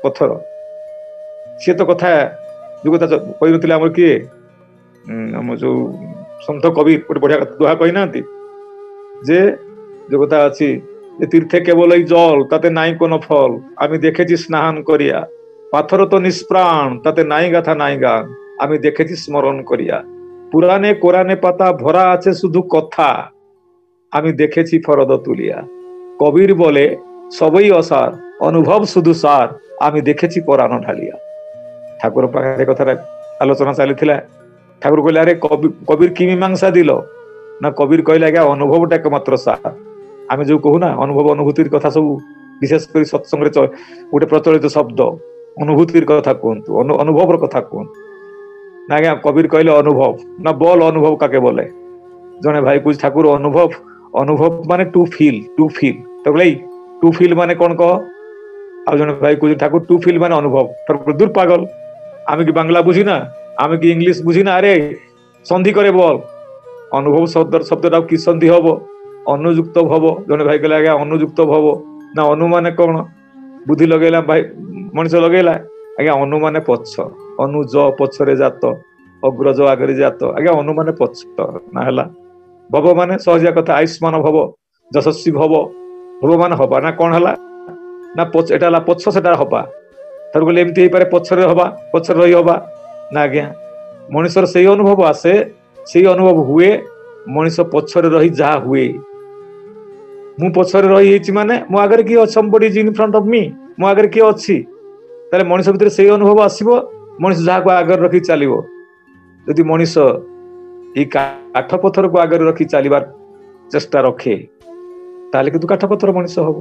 ପଥର, ସିଏ ତ କଥା ଯୋଉ କଥା କହିନଥିଲେ ଆମର କିଏ, ଆମ ଯୋଉ ସନ୍ଥ କବି ଗୋଟେ ବଢିଆ ଦୋହା କହିନାହାନ୍ତି যে যে কথা আছে যে তীর্থে কেবল এই জল তাতে নাই কোনো ফল, আমি দেখেছি স্নান করিয়া, পাথর তো নিষ্প্রাণ তাতে নাই গাথা নাই গান, আমি দেখেছি স্মরণ করিয়া, পুরাণে কোরআনে পাতা ভরা আছে শুধু কথা, আমি দেখেছি ফরদ তুলিয়া, কবির বলে সবই অসার অনুভব শুধু সার, আমি দেখেছি পরাণ ঢালিয়া। ঠাকুর পাখে কথাটা আলোচনা চালিଥିଲା। ঠাকুর কহিলে আরে কবির কি মীমাংসা দিল না, কবির কহিলে আজ্ঞା ଅନୁଭବଟା একমাত্র ସାର। ଆମେ ଯୋଉ କହୁନା ଅନୁଭବ ଅନୁଭୂତିର କଥା ସବୁ, ବିଶେଷ କରି ସତ୍ସଙ୍ଗରେ ଗୋଟେ ପ୍ରଚଳିତ ଶବ୍ଦ ଅନୁଭୂତିର କଥା କୁହନ୍ତୁ, ଅନୁଭବର କଥା କୁହନ୍ତୁ ନା ଆଜ୍ଞା। କବିର କହିଲେ ଅନୁଭବ ନା, ବୋଲ ଅନୁଭବ କାକେ ବୋଲେ। ଜଣେ ଭାଇ କହୁଛି ଠାକୁର ଅନୁଭବ ମାନେ ଟୁ ଫିଲ୍ ତ କହିଲେ ଟୁ ଫିଲ୍ ମାନେ କଣ କହ? ଆଉ ଜଣେ ଭାଇ କହୁଛି ଠାକୁର ଟୁ ଫିଲ୍ ମାନେ ଅନୁଭବ। ଦୂର ପାଗଲ, ଆମେ କି ବାংলা বুঝি না, ଆମେ কি ইংলিশ বুঝি না, আরে সন্ধি করে বল। ଅନୁଭବ ଶବ୍ଦଟା କି ସନ୍ଧି ହବ? ଅନୁଯୁକ୍ତ ଭବ। ଜଣେ ଭାଇ କହିଲେ ଆଜ୍ଞା ଅନୁଯୁକ୍ତ ଭବ ନା, ଅନୁ ମାନେ କଣ? ବୁଦ୍ଧି ଲଗେଇଲା ଭାଇ, ମଣିଷ ଲଗେଇଲା ଆଜ୍ଞା ଅନୁ ମାନେ ପଛ, ଅନୁଜ ପଛରେ ଜାତ, ଅଗ୍ରଜ ଆଗରେ ଜାତ, ଆଜ୍ଞା ଅନୁ ମାନେ ପଛ ନା ହେଲା। ଭବ ମାନେ ସହଜିଆ କଥା, ଆୟୁଷ୍ମାନ ଭବ, ଯଶସ୍ୱୀ ଭବ, ଭବ ମାନେ ହବା ନା କଣ ହେଲା ନା, ଏଟା ହେଲା ପଛ, ସେଟା ହବା। ତାର କହିଲେ ଏମିତି ହେଇପାରେ ପଛରେ ହବା, ପଛରେ ରହି ହବା ନା ଆଜ୍ଞା। ମଣିଷର ସେଇ ଅନୁଭବ ଆସେ, ସେଇ ଅନୁଭବ ହୁଏ ମଣିଷ ପଛରେ ରହି ଯାହା ହୁଏ। ମୁଁ ପଛରେ ରହିଯାଇଛି ମାନେ ମୋ ଆଗରେ କିଏ ଅଛି, somebody is in front of me, ମୋ ଆଗରେ କିଏ ଅଛି। ତାହେଲେ ମଣିଷ ଭିତରେ ସେଇ ଅନୁଭବ ଆସିବ, ମଣିଷ ଯାହାକୁ ଆଗରେ ରଖି ଚାଲିବ। ଯଦି ମଣିଷ ଏଇ କାଠ ପଥରକୁ ଆଗରେ ରଖି ଚାଲିବାର ଚେଷ୍ଟା ରଖେ ତାହେଲେ କିନ୍ତୁ କାଠ ପଥର ମଣିଷ ହବ।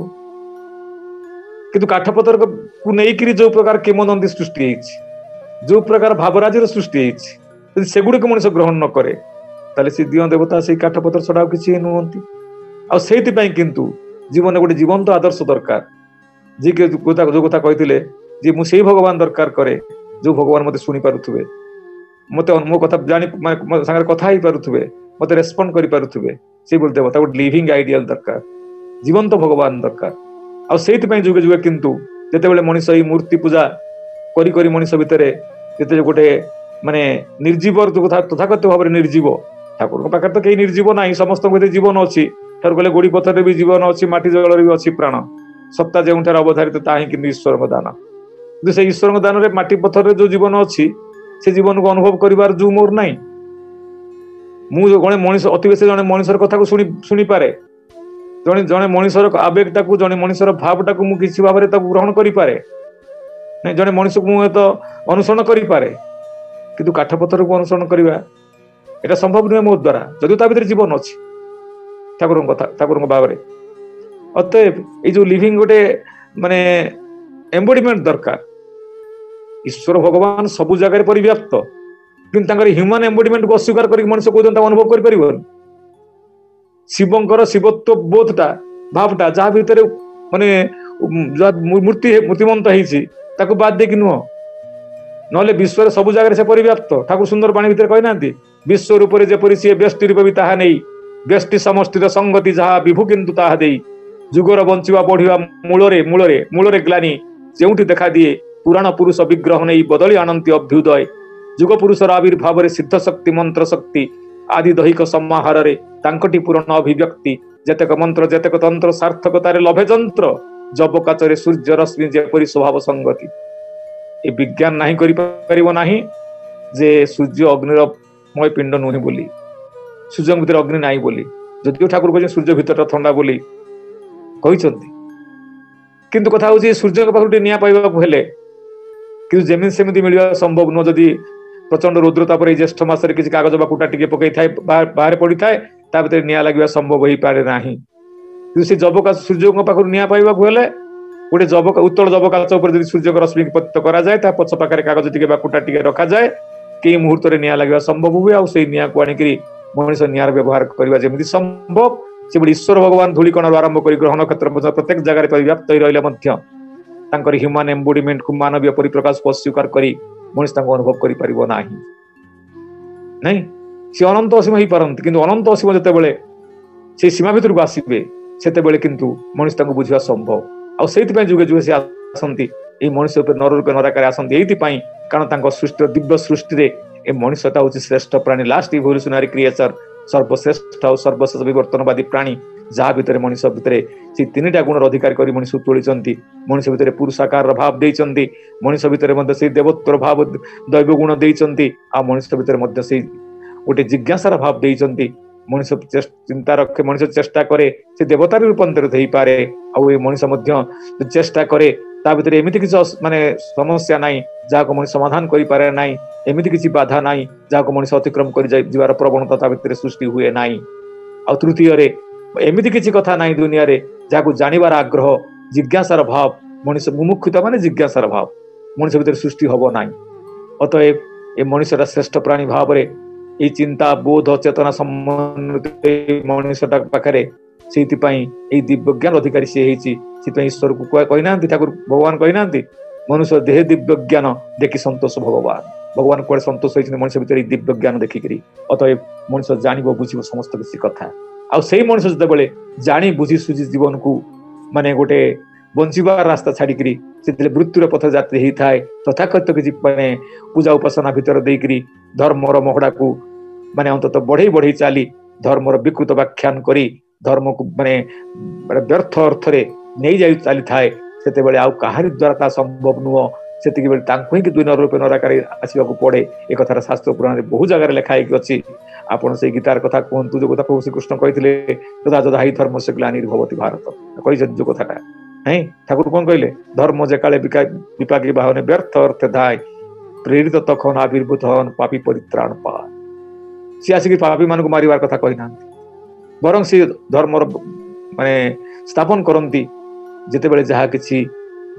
କିନ୍ତୁ କାଠ ପଥରକୁ ନେଇକିରି ଯୋଉ ପ୍ରକାର କିମ୍ବଦନ୍ତୀ ସୃଷ୍ଟି ହେଇଛି, ଯୋଉ ପ୍ରକାର ଭାବରାଜିର ସୃଷ୍ଟି ହେଇଛି, ଯଦି ସେଗୁଡିକୁ ମଣିଷ ଗ୍ରହଣ ନ କରେ ତାହେଲେ ସେ ଦିଅଁ ଦେବତା ସେଇ କାଠ ପଥର ଛଡା ଆଉ କିଛି ନୁହନ୍ତି। ଆଉ ସେଇଥିପାଇଁ କିନ୍ତୁ ଜୀବନରେ ଗୋଟେ ଜୀବନ୍ତ ଆଦର୍ଶ ଦରକାର, ଯିଏ ଯୋଉ କଥା କହିଥିଲେ ଯେ ମୁଁ ସେଇ ଭଗବାନ ଦରକାର କରେ ଯୋଉ ଭଗବାନ ମତେ ଶୁଣି ପାରୁଥିବେ, ମତେ ମୋ କଥା ଜାଣି ମାନେ ମୋ ସାଙ୍ଗରେ କଥା ହେଇପାରୁଥିବେ, ମତେ ରେସ୍ପଣ୍ଡ କରିପାରୁଥିବେ, ସେଇଭଳି ଦେବତା ଗୋଟେ ଲିଭିଂ ଆଇଡିଆଲ ଦରକାର, ଜୀବନ୍ତ ଭଗବାନ ଦରକାର। ଆଉ ସେଇଥିପାଇଁ ଯୁଗେ ଯୁଗେ କିନ୍ତୁ ଯେତେବେଳେ ମଣିଷ ଏଇ ମୂର୍ତ୍ତି ପୂଜା କରି କରି ମଣିଷ ଭିତରେ ଯେତେବେଳେ ଗୋଟେ ମାନେ ନିର୍ଜୀବ ତଥାକଥିତ ଭାବରେ ନିର୍ଜୀବ, ଠାକୁରଙ୍କ ପାଖରେ ତ କେହି ନିର୍ଜୀବ ନାହିଁ, ସମସ୍ତଙ୍କ ଭିତରେ ଜୀବନ ଅଛି। ଠାକୁର କହିଲେ ଗୋଡି ପଥରରେ ବି ଜୀବନ ଅଛି, ମାଟି ଜଳରେ ବି ଅଛି ପ୍ରାଣ, ସତ୍ତା ଯେଉଁଠାରେ ଅବଧାରିତ ତାହା ହିଁ କିନ୍ତୁ ଈଶ୍ୱରଙ୍କ ଦାନ। କିନ୍ତୁ ସେଇ ଈଶ୍ୱରଙ୍କ ଦାନରେ ମାଟି ପଥରରେ ଯୋଉ ଜୀବନ ଅଛି ସେ ଜୀବନକୁ ଅନୁଭବ କରିବାର ଯୋଉ ମୋର ନାହିଁ। ମୁଁ ଜଣେ ମଣିଷ, ଅତି ବେଶୀ ଜଣେ ମଣିଷର କଥାକୁ ଶୁଣିପାରେ, ଜଣେ ମଣିଷର ଆବେଗଟାକୁ, ଜଣେ ମଣିଷର ଭାବଟାକୁ ମୁଁ କିଛି ଭାବରେ ତାକୁ ଗ୍ରହଣ କରିପାରେ, ଜଣେ ମଣିଷକୁ ମୁଁ ତ ଅନୁସରଣ କରିପାରେ, କିନ୍ତୁ କାଠ ପଥରକୁ ଅନୁସରଣ କରିବା ଏଟା ସମ୍ଭବ ନୁହେଁ ମୋ ଦ୍ୱାରା, ଯଦିও ତା ଭିତରେ ଜୀବନ ଅଛି ଠାକୁରଙ୍କ କଥା, ଠାକୁରଙ୍କ ଭାବରେ। ଅତଏବ ଏଇ ଯୋଉ ଲିଭିଂ ଗୋଟେ ମାନେ ଏମ୍ବଡିମେଣ୍ଟ ଦରକାର। ଈଶ୍ୱର ଭଗବାନ ସବୁ ଜାଗାରେ ପରିବ୍ୟାପ୍ତ, କିନ୍ତୁ ତାଙ୍କର ହ୍ୟୁମାନ ଏମ୍ବଡିମେଣ୍ଟକୁ ଅସ୍ୱୀକାର କରିକି ମଣିଷ କୋଉ ଦିନ ଅନୁଭବ କରିପାରିବନି। ଶିବଙ୍କର ଶିବତ୍ୱ ବୋଧଟା, ଭାବଟା ଯାହା ଭିତରେ ମାନେ ମୂର୍ତ୍ତିମନ୍ତ ହେଇଛି, ତାକୁ ବାଦ ଦେଇକି ନୁହଁ। ନହେଲେ ବିଶ୍ୱରେ ସବୁ ଜାଗାରେ ସେ ପରିବ୍ୟାପ୍ତ। ଠାକୁର ସୁନ୍ଦର ବାଣୀ ଭିତରେ କହିନାହାନ୍ତି, ବିଶ୍ୱ ରୂପରେ ଯେପରି ସିଏ ବ୍ୟଷ୍ଟି ରୂପ ବି ତାହା ନେଇ, ବ୍ୟଷ୍ଟି ସମଷ୍ଟିର ସଙ୍ଗତି ଯାହା ବିଭୁ କିନ୍ତୁ ତାହା ଦେଇ, ଯୁଗର ବଞ୍ଚିବା ବଢିବା ମୂଳରେ ମୂଳରେ ମୂଳରେ ଗ୍ଲାନି ଯେଉଁଠି ଦେଖା ଦିଏ, ପୁରାଣ ପୁରୁଷ ବିଗ୍ରହ ନେଇ ବଦଳି ଆଣନ୍ତି ଅଭ୍ୟୁଦୟ, ଯୁଗ ପୁରୁଷର ଆବିର୍ଭାବରେ ସିଦ୍ଧ ଶକ୍ତି ମନ୍ତ୍ର ଶକ୍ତି, ଆଦି ଦୈହିକ ସମାହାରରେ ତାଙ୍କଟି ପୂରଣ ଅଭିବ୍ୟକ୍ତି, ଯେତେକ ମନ୍ତ୍ର ଯେତେକ ତନ୍ତ୍ର ସାର୍ଥକତାରେ ଲଭେ ଯନ୍ତ୍ର, ଜବକାଚରେ ସୂର୍ଯ୍ୟ ରଶ୍ମି ଯେପରି ସ୍ୱଭାବ ସଙ୍ଗତି। ଏ ବିଜ୍ଞାନ ନାହିଁ କରିପାରିବ ନାହିଁ ଯେ ସୂର୍ଯ୍ୟ ଅଗ୍ନିର ମୟ ପିଣ୍ଡ ନୁହେଁ ବୋଲି, ସୂର୍ଯ୍ୟଙ୍କ ଭିତରେ ଅଗ୍ନି ନାହିଁ ବୋଲି, ଯଦିଓ ଠାକୁର କହିଛନ୍ତି ସୂର୍ଯ୍ୟ ଭିତରଟା ଥଣ୍ଡା ବୋଲି କହିଛନ୍ତି। କିନ୍ତୁ କଥା ହଉଛି ସୂର୍ଯ୍ୟଙ୍କ ପାଖରୁ ଟିକେ ନିଆଁ ପାଇବାକୁ ହେଲେ କିନ୍ତୁ ଯେମିତି ସେମିତି ମିଳିବା ସମ୍ଭବ ନୁହଁ। ଯଦି ପ୍ରଚଣ୍ଡ ରୁଦ୍ରତା ପରେ ଏଇ ଜ୍ୟେଷ୍ଠ ମାସରେ କିଛି କାଗଜ ବା କୁଟା ଟିକେ ପକେଇଥାଏ, ବାହାରେ ପଡିଥାଏ, ତା ଭିତରେ ନିଆଁ ଲାଗିବା ସମ୍ଭବ ହେଇପାରେ ନାହିଁ। କିନ୍ତୁ ସେ ସୂର୍ଯ୍ୟଙ୍କ ପାଖରୁ ନିଆଁ ପାଇବାକୁ ହେଲେ ଗୋଟେ ଉତ୍ତଳ ଜବକାଚ ଉପରେ ଯଦି ସୂର୍ଯ୍ୟଙ୍କ ରଶ୍ମି ପତିତ କରାଯାଏ, ତା ପଛ ପାଖରେ କାଗଜ ଟିକେ ବା କୁଟା ଟିକେ ରଖାଯାଏ, କେଇ ମୁହୂର୍ତ୍ତରେ ନିଆଁ ଲାଗିବା ସମ୍ଭବ ହୁଏ। ଆଉ ସେଇ ନିଆଁକୁ ଆଣିକିରି ମଣିଷ ନିଆଁର ବ୍ୟବହାର କରିବା ଯେମିତି ସମ୍ଭବ, ସେଭଳି ଈଶ୍ୱର ଭଗବାନ ଧୂଳିକଣାରୁ ଆରମ୍ଭ କରି ଗ୍ରହ ନକ୍ଷତ୍ର ପ୍ରତ୍ୟେକ ଜାଗାରେ ପରିବ୍ୟାପ୍ତ ହୋଇ ରହିଲେ ମଧ୍ୟ ତାଙ୍କର ହ୍ୟୁମାନ ଏମ୍ବଡିମେଣ୍ଟକୁ, ମାନବୀୟ ପରିପ୍ରକାଶକୁ ଅସ୍ୱୀକାର କରି ମଣିଷ ତାଙ୍କୁ ଅନୁଭବ କରିପାରିବ ନାହିଁ। ନାଇଁ, ସେ ଅନନ୍ତ ଅସୀମ ହେଇପାରନ୍ତି, କିନ୍ତୁ ଅନନ୍ତ ଅସୀମ ଯେତେବେଳେ ସେଇ ସୀମା ଭିତରକୁ ଆସିବେ, ସେତେବେଳେ କିନ୍ତୁ ମଣିଷ ତାଙ୍କୁ ବୁଝିବା ସମ୍ଭବ। ଆଉ ସେଇଥିପାଇଁ ଯୁଗେ ଯୁଗେ ସେ ଆସନ୍ତି, ଏଇ ମଣିଷ ଉପରେ ନର ରୂପେ ନରାକାରେ ଆସନ୍ତି ଏଇଥିପାଇଁ, କାରଣ ତାଙ୍କ ସୃଷ୍ଟିର ଦିବ୍ୟ ସୃଷ୍ଟିରେ ଏ ମଣିଷଟା ହଉଛି ଶ୍ରେଷ୍ଠ ପ୍ରାଣୀ, ଲାଷ୍ଟ ଇଭଲ୍ୟୁସନାରୀ କ୍ରିଏଚର, ସର୍ବଶ୍ରେଷ୍ଠ ଆଉ ସର୍ବଶେଷ ବିବର୍ତ୍ତନବାଦୀ ପ୍ରାଣୀ, ଯାହା ଭିତରେ ମଣିଷ ଭିତରେ ସେଇ ତିନିଟା ଗୁଣର ଅଧିକାର କରି ମଣିଷକୁ ତୋଳିଛନ୍ତି। ମଣିଷ ଭିତରେ ପୁରୁଷାକାରର ଭାବ ଦେଇଛନ୍ତି, ମଣିଷ ଭିତରେ ମଧ୍ୟ ସେଇ ଦେବତ୍ୱର ଭାବ ଦୈବ ଗୁଣ ଦେଇଛନ୍ତି, ଆଉ ମଣିଷ ଭିତରେ ମଧ୍ୟ ସେଇ ଗୋଟେ ଜିଜ୍ଞାସାର ଭାବ ଦେଇଛନ୍ତି। ମଣିଷ ଚିନ୍ତା ରଖେ, ମଣିଷ ଚେଷ୍ଟା କରେ ସେ ଦେବତାରେ ରୂପାନ୍ତରିତ ହେଇପାରେ। ଆଉ ଏ ମଣିଷ ମଧ୍ୟ ଚେଷ୍ଟା କରେ, ତା ଭିତରେ ଏମିତି କିଛି ମାନେ ସମସ୍ୟା ନାହିଁ ଯାହାକୁ ମଣିଷ ସମାଧାନ କରିପାରେ ନାହିଁ, ଏମିତି କିଛି ବାଧା ନାହିଁ ଯାହାକୁ ମଣିଷ ଅତିକ୍ରମ କରି ଯିବାର ପ୍ରବଣତା ତା ଭିତରେ ସୃଷ୍ଟି ହୁଏ ନାହିଁ। ଆଉ ତୃତୀୟରେ ଏମିତି କିଛି କଥା ନାହିଁ ଦୁନିଆରେ ଯାହାକୁ ଜାଣିବାର ଆଗ୍ରହ, ଜିଜ୍ଞାସାର ଭାବ, ମଣିଷ ମୁମୁକ୍ଷୁତା ମାନେ ଜିଜ୍ଞାସାର ଭାବ ମଣିଷ ଭିତରେ ସୃଷ୍ଟି ହବ ନାହିଁ। ଅତଏବ ଏ ମଣିଷଟା ଶ୍ରେଷ୍ଠ ପ୍ରାଣୀ ଭାବରେ ଏଇ ଚିନ୍ତା ବୋଧ ଚେତନା ସମନ୍ୱିତ ମଣିଷଟା ପାଖରେ, ସେଇଥିପାଇଁ ଏଇ ଦିବ୍ୟ ଜ୍ଞାନ ଅଧିକାରୀ ସିଏ ହେଇଛି। ସେଥିପାଇଁ ଈଶ୍ୱରକୁ କହିନାହାନ୍ତି, ଠାକୁର ଭଗବାନ କହିନାହାନ୍ତି, ମନୁଷ୍ୟ ଦେହେ ଦିବ୍ୟ ଜ୍ଞାନ ଦେଖି ସନ୍ତୋଷ ଭଗବାନ। ଭଗବାନ କୁଆଡେ ସନ୍ତୋଷ ହେଇଛନ୍ତି ମଣିଷ ଭିତରେ ଏଇ ଦିବ୍ୟ ଜ୍ଞାନ ଦେଖିକିରି। ଅତଏବ ମଣିଷ ଜାଣିବ ବୁଝିବ ସମସ୍ତ କିଛି କଥା। ଆଉ ସେଇ ମଣିଷ ଯେତେବେଳେ ଜାଣି ବୁଝି ସୁଝି ଜୀବନକୁ ମାନେ ଗୋଟେ ବଞ୍ଚିବାର ରାସ୍ତା ଛାଡିକିରି ସେଥିରେ ମୃତ୍ୟୁର ପଥ ଯାତ୍ରୀ ହେଇଥାଏ, ତଥାକଥିତ କିଛି ମାନେ ପୂଜା ଉପାସନା ଭିତରେ ଦେଇକିରି ଧର୍ମର ମହଡାକୁ ମାନେ ଅନ୍ତତଃ ବଢେଇ ଚାଲି ଧର୍ମର ବିକୃତ ବ୍ୟାଖ୍ୟାନ କରି ଧର୍ମକୁ ମାନେ ବ୍ୟର୍ଥ ଅର୍ଥରେ ନେଇଯାଇ ଚାଲିଥାଏ, ସେତେବେଳେ ଆଉ କାହାରି ଦ୍ୱାରା ତା ସମ୍ଭବ ନୁହଁ। ସେତିକି ବେଳେ ତାଙ୍କୁ ହିଁ ଦୁଇ ରୂପେ ନରାକାରୀ ଆସିବାକୁ ପଡେ। ଏ କଥାର ଶାସ୍ତ୍ର ପୁରାଣରେ ବହୁ ଜାଗାରେ ଲେଖା ହେଇକି ଅଛି। ଆପଣ ସେଇ ଗୀତାର କଥା କୁହନ୍ତୁ, ଯୋଉ କଥା ପ୍ରଭୁ ଶ୍ରୀକୃଷ୍ଣ କହିଥିଲେ, ଯଦା ଯଦା ହି ଧର୍ମସ୍ୟ ଗ୍ଲାନିର୍ଭବତି ଭାରତ, କହିଛନ୍ତି ଯୋଉ କଥାଟା। ନାଇଁ, ଠାକୁର କଣ କହିଲେ, ଧର୍ମ ଯେ କାଳେ ବିପାକୀ ବାହନେ ବ୍ୟର୍ଥ ଅର୍ଥେ ଧାଏ, ପ୍ରେରିତ ତখন ଆବିର୍ଭୂତ ହନ ପାପୀ ପରିତ୍ରାଣ ପାଏ। ସିଏ ଆସିକି ପାପୀ ମାନଙ୍କୁ ମାରିବାର କଥା କହିନାହାନ୍ତି, ବରଂ ସିଏ ଧର୍ମର ମାନେ ସ୍ଥାପନ କରନ୍ତି। ଯେତେବେଳେ ଯାହା କିଛି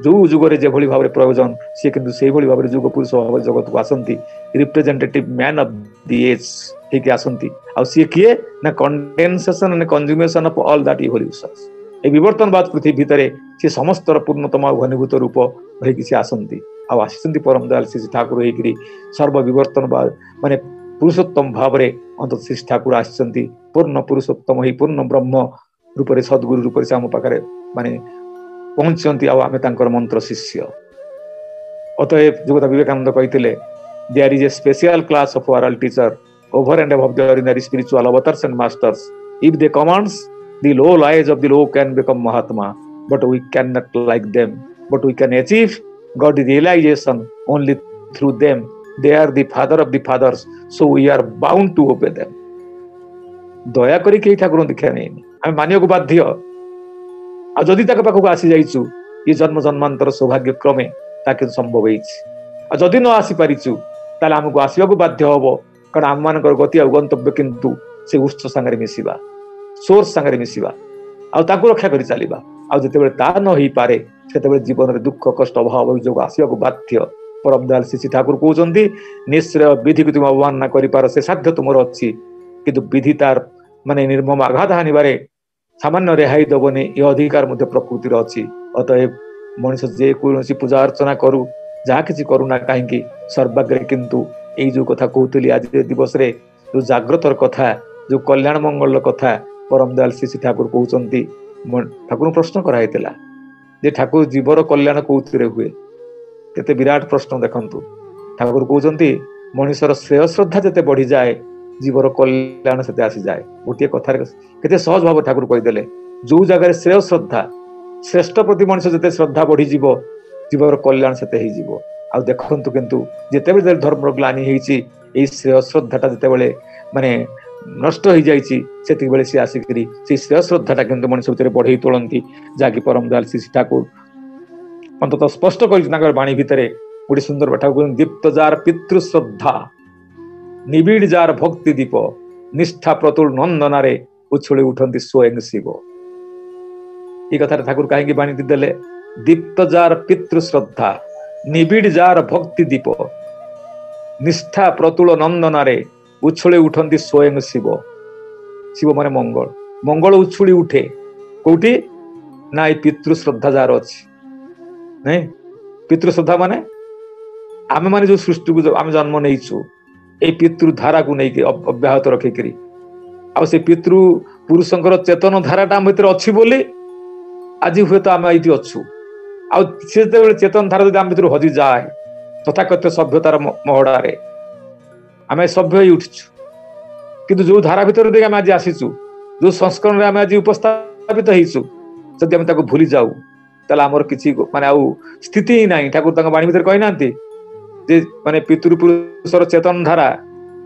ଯୋଉ ଯୁଗରେ ଯେଭଳି ଭାବରେ ପ୍ରয়োଜନ, ସିଏ କିନ୍ତୁ ସେଇଭଳି ଭାବରେ ଯୁଗ ପୁରୁଷ ଭାବରେ ଜଗତକୁ ଆସନ୍ତି, representative man of the age ହେଇକି ଆସନ୍ତି। ଆଉ ସିଏ କିଏ ନା କଣ୍ଡେନସେସନ ଆଣ୍ଡ କଞ୍ଜୁମେସନ ଅଫ ଅଲ ଦ୍ୟାଟ ଇଭଲ୍ୟୁସନ୍ସ। এই বিবর্তনবাদ পৃথিবী ভিতরে সে সমস্তর পূর্ণতম ঘনীভূত রূপ ହେଇକି ସେ ଆସନ୍ତି ଆଉ ଆସିଛନ୍ତି ପରମ ଦୟାଲ ଶ୍ରୀ ଠାକୁର ହେଇକିରି ସର୍ବବିବର୍ତ୍ତନ ମାନେ ପୁରୁଷୋତ୍ତମ ଭାବରେ ଅନ୍ତତଃ ଶ୍ରୀ ଠାକୁର ଆସିଛନ୍ତି ପୂର୍ଣ୍ଣ ପୁରୁଷୋତ୍ତମ ହେଇ ପୂର୍ଣ୍ଣ ବ୍ରହ୍ମ ରୂପରେ ସଦ୍ଗୁରୁ ରୂପରେ ସେ ଆମ ପାଖରେ ମାନେ ପହଞ୍ଚିଛନ୍ତି ଆଉ ଆମେ ତାଙ୍କର ମନ୍ତ୍ର ଶିଷ୍ୟ। ଅତଏବ ଯୋଉ କଥା ବିବେକାନନ୍ଦ କହିଥିଲେ there is a special class of oral teacher over and above the ordinary spiritual avatars and masters. If they commands, the low lives of the low can become Mahatma, but we cannot like them. But we can achieve God realization only through them. They are the father of the fathers, so we are bound to obey them. ଦୟା କରି କେହି ଠାକୁର ଦୀକ୍ଷା ନେଇନି, ଆମେ ମାନିବାକୁ ବାଧ୍ୟ। ଆଉ ଯଦି ତାଙ୍କ ପାଖକୁ ଆସି ଯାଇଛୁ ଏ ଜନ୍ମ ଜନ୍ମାନ୍ତର ସୌଭାଗ୍ୟ କ୍ରମେ ତା କିନ୍ତୁ ସମ୍ଭବ ହେଇଛି। ଆଉ ଯଦି ନ ଆସି ପାରିଛୁ ତାହେଲେ ଆମକୁ ଆସିବାକୁ ବାଧ୍ୟ ହବ, କାରଣ ଆମମାନଙ୍କର ଗତି ଆଉ ଗନ୍ତବ୍ୟ କିନ୍ତୁ ସେ ଉତ୍ସ ସାଙ୍ଗରେ ମିଶିବା, ସୋର୍ସ ସାଙ୍ଗରେ ମିଶିବା ଆଉ ତାକୁ ରକ୍ଷା କରି ଚାଲିବା। ଆଉ ଯେତେବେଳେ ତାହା ନ ହେଇପାରେ ସେତେବେଳେ ଜୀବନରେ ଦୁଃଖ କଷ୍ଟ ଅଭାବ ଅଭିଯୋଗ ଆସିବାକୁ ବାଧ୍ୟ। ପରମ ଦୟାଲ ଶ୍ରୀ ଠାକୁର କହୁଛନ୍ତି ନିଶ୍ଚୟ ବିଧିକୁ ତୁମେ ଅବମାନନା କରିପାର ସେ ସାଧ୍ୟ ତୁମର ଅଛି, କିନ୍ତୁ ବିଧି ତାର ମାନେ ନିର୍ମମ ଆଘାତ ହାନିବାରେ ସାମାନ୍ୟ ରେହାଇ ଦବନି, ଏ ଅଧିକାର ମଧ୍ୟ ପ୍ରକୃତିର ଅଛି। ଅତଏବ ମଣିଷ ଯେ କୌଣସି ପୂଜା ଅର୍ଚ୍ଚନା କରୁ ଯାହା କିଛି କରୁନା କାହିଁକି ସର୍ବାଗ୍ରେ କିନ୍ତୁ ଏଇ ଯୋଉ କଥା କହୁଥିଲି ଆଜି ଦିବସରେ ଯୋଉ ଜାଗ୍ରତର କଥା, ଯୋଉ କଲ୍ୟାଣ ମଙ୍ଗଳର କଥା ପରମ ଦୟାଲ ଶ୍ରୀ ଠାକୁର କହୁଛନ୍ତି। ଠାକୁରଙ୍କୁ ପ୍ରଶ୍ନ କରାହେଇଥିଲା ଯେ ଠାକୁର ଜୀବର କଲ୍ୟାଣ କୋଉଥିରେ ହୁଏ? କେତେ ବିରାଟ ପ୍ରଶ୍ନ ଦେଖନ୍ତୁ। ଠାକୁର କହୁଛନ୍ତି ମଣିଷର ଶ୍ରେୟ ଶ୍ରଦ୍ଧା ଯେତେ ବଢିଯାଏ ଜୀବର କଲ୍ୟାଣ ସେତେ ଆସିଯାଏ। ଗୋଟିଏ କଥାରେ କେତେ ସହଜ ଭାବରେ ଠାକୁର କହିଦେଲେ, ଯୋଉ ଜାଗାରେ ଶ୍ରେୟ ଶ୍ରଦ୍ଧା ଶ୍ରେଷ୍ଠ ପ୍ରତି ମଣିଷ ଯେତେ ଶ୍ରଦ୍ଧା ବଢିଯିବ ଜୀବର କଲ୍ୟାଣ ସେତେ ହେଇଯିବ। ଆଉ ଦେଖନ୍ତୁ କିନ୍ତୁ ଯେତେବେଳେ ଧର୍ମର ଗ୍ଲାନି ହେଇଛି ଏଇ ଶ୍ରେୟ ଶ୍ରଦ୍ଧାଟା ଯେତେବେଳେ ମାନେ ନଷ୍ଟ ହେଇଯାଇଛି ସେତିକିବେଳେ ସେ ଆସିକିରି ସେଇ ଶ୍ରେୟ ଶ୍ରଦ୍ଧାଟା କିନ୍ତୁ ମଣିଷ ଭିତରେ ବଢେଇ ତୋଳନ୍ତି, ଯାହାକି ପରମ ଦୟାଲ ଶ୍ରୀ ଠାକୁର ଅନ୍ତତଃ ସ୍ପଷ୍ଟ କରିଛି ତାଙ୍କର ବାଣୀ ଭିତରେ। ଗୋଟେ ସୁନ୍ଦର କଥା କହୁଛନ୍ତି, ଦୀପ୍ତ ଯାର ପିତୃ ଶ୍ରଦ୍ଧା ନିବିଡ଼ ଯାର ଭକ୍ତି ଦୀପ ନିଷ୍ଠା ପ୍ରତୁଳ ନନ୍ଦନାରେ ଉଛୁଳି ଉଠନ୍ତି ସ୍ୱୟଂ ଶିବ। এই কথাটা ঠাকুর কাহিଁକି ବାଣୀ ଦେଲେ, ଦୀପ୍ତ ଯାର ପିତୃ ଶ୍ରଦ୍ଧା ନିବିଡ଼ ଯାର ଭକ୍ତି ଦୀପ ନିଷ୍ଠା ପ୍ରତୁଳ ନନ୍ଦନାରେ ଉଛୁଳି ଉଠନ୍ତି ସ୍ୱୟଂ ଶିବ। ଶିବ ମାନେ ମଙ୍ଗଳ, ମଙ୍ଗଳ ଉଛୁଳି ଉଠେ କୋଉଠି ନା ଏଇ ପିତୃ ଶ୍ରଦ୍ଧା ଯାହାର ଅଛି। ନାଇଁ ପିତୃ ଶ୍ରଦ୍ଧା ମାନେ ଆମେ ମାନେ ଯୋଉ ସୃଷ୍ଟିକୁ ଆମେ ଜନ୍ମ ନେଇଛୁ ଏଇ ପିତୃ ଧାରାକୁ ନେଇକି ଅବ୍ୟାହତ ରଖିକିରି, ଆଉ ସେ ପିତୃ ପୁରୁଷଙ୍କର ଚେତନ ଧାରାଟା ଆମ ଭିତରେ ଅଛି ବୋଲି ଆଜି ହୁଏତ ଆମେ ଏଇଠି ଅଛୁ। ଆଉ ସେ ଯେତେବେଳେ ଚେତନ ଧାରା ଯଦି ଆମ ଭିତରୁ ହଜିଯାଏ ତଥାକଥିତ ସଭ୍ୟତାର ମହଡ଼ାରେ ଆମେ ସଭ୍ୟ ହେଇ ଉଠିଛୁ, କିନ୍ତୁ ଯୋଉ ଧାରା ଭିତରେ ଦେଇକି ଆମେ ଆଜି ଆସିଛୁ, ଯୋଉ ସଂସ୍କରଣରେ ଆମେ ଆଜି ଉପସ୍ଥାପିତ ହେଇଛୁ, ଯଦି ଆମେ ତାକୁ ଭୁଲି ଯାଉ ତାହେଲେ ଆମର କିଛି ମାନେ ଆଉ ସ୍ଥିତି ହିଁ ନାହିଁ। ଠାକୁର ତାଙ୍କ ବାଣୀ ଭିତରେ କହିନାହାନ୍ତି ଯେ ମାନେ ପିତୃପୁରୁଷର ଚେତନ ଧାରା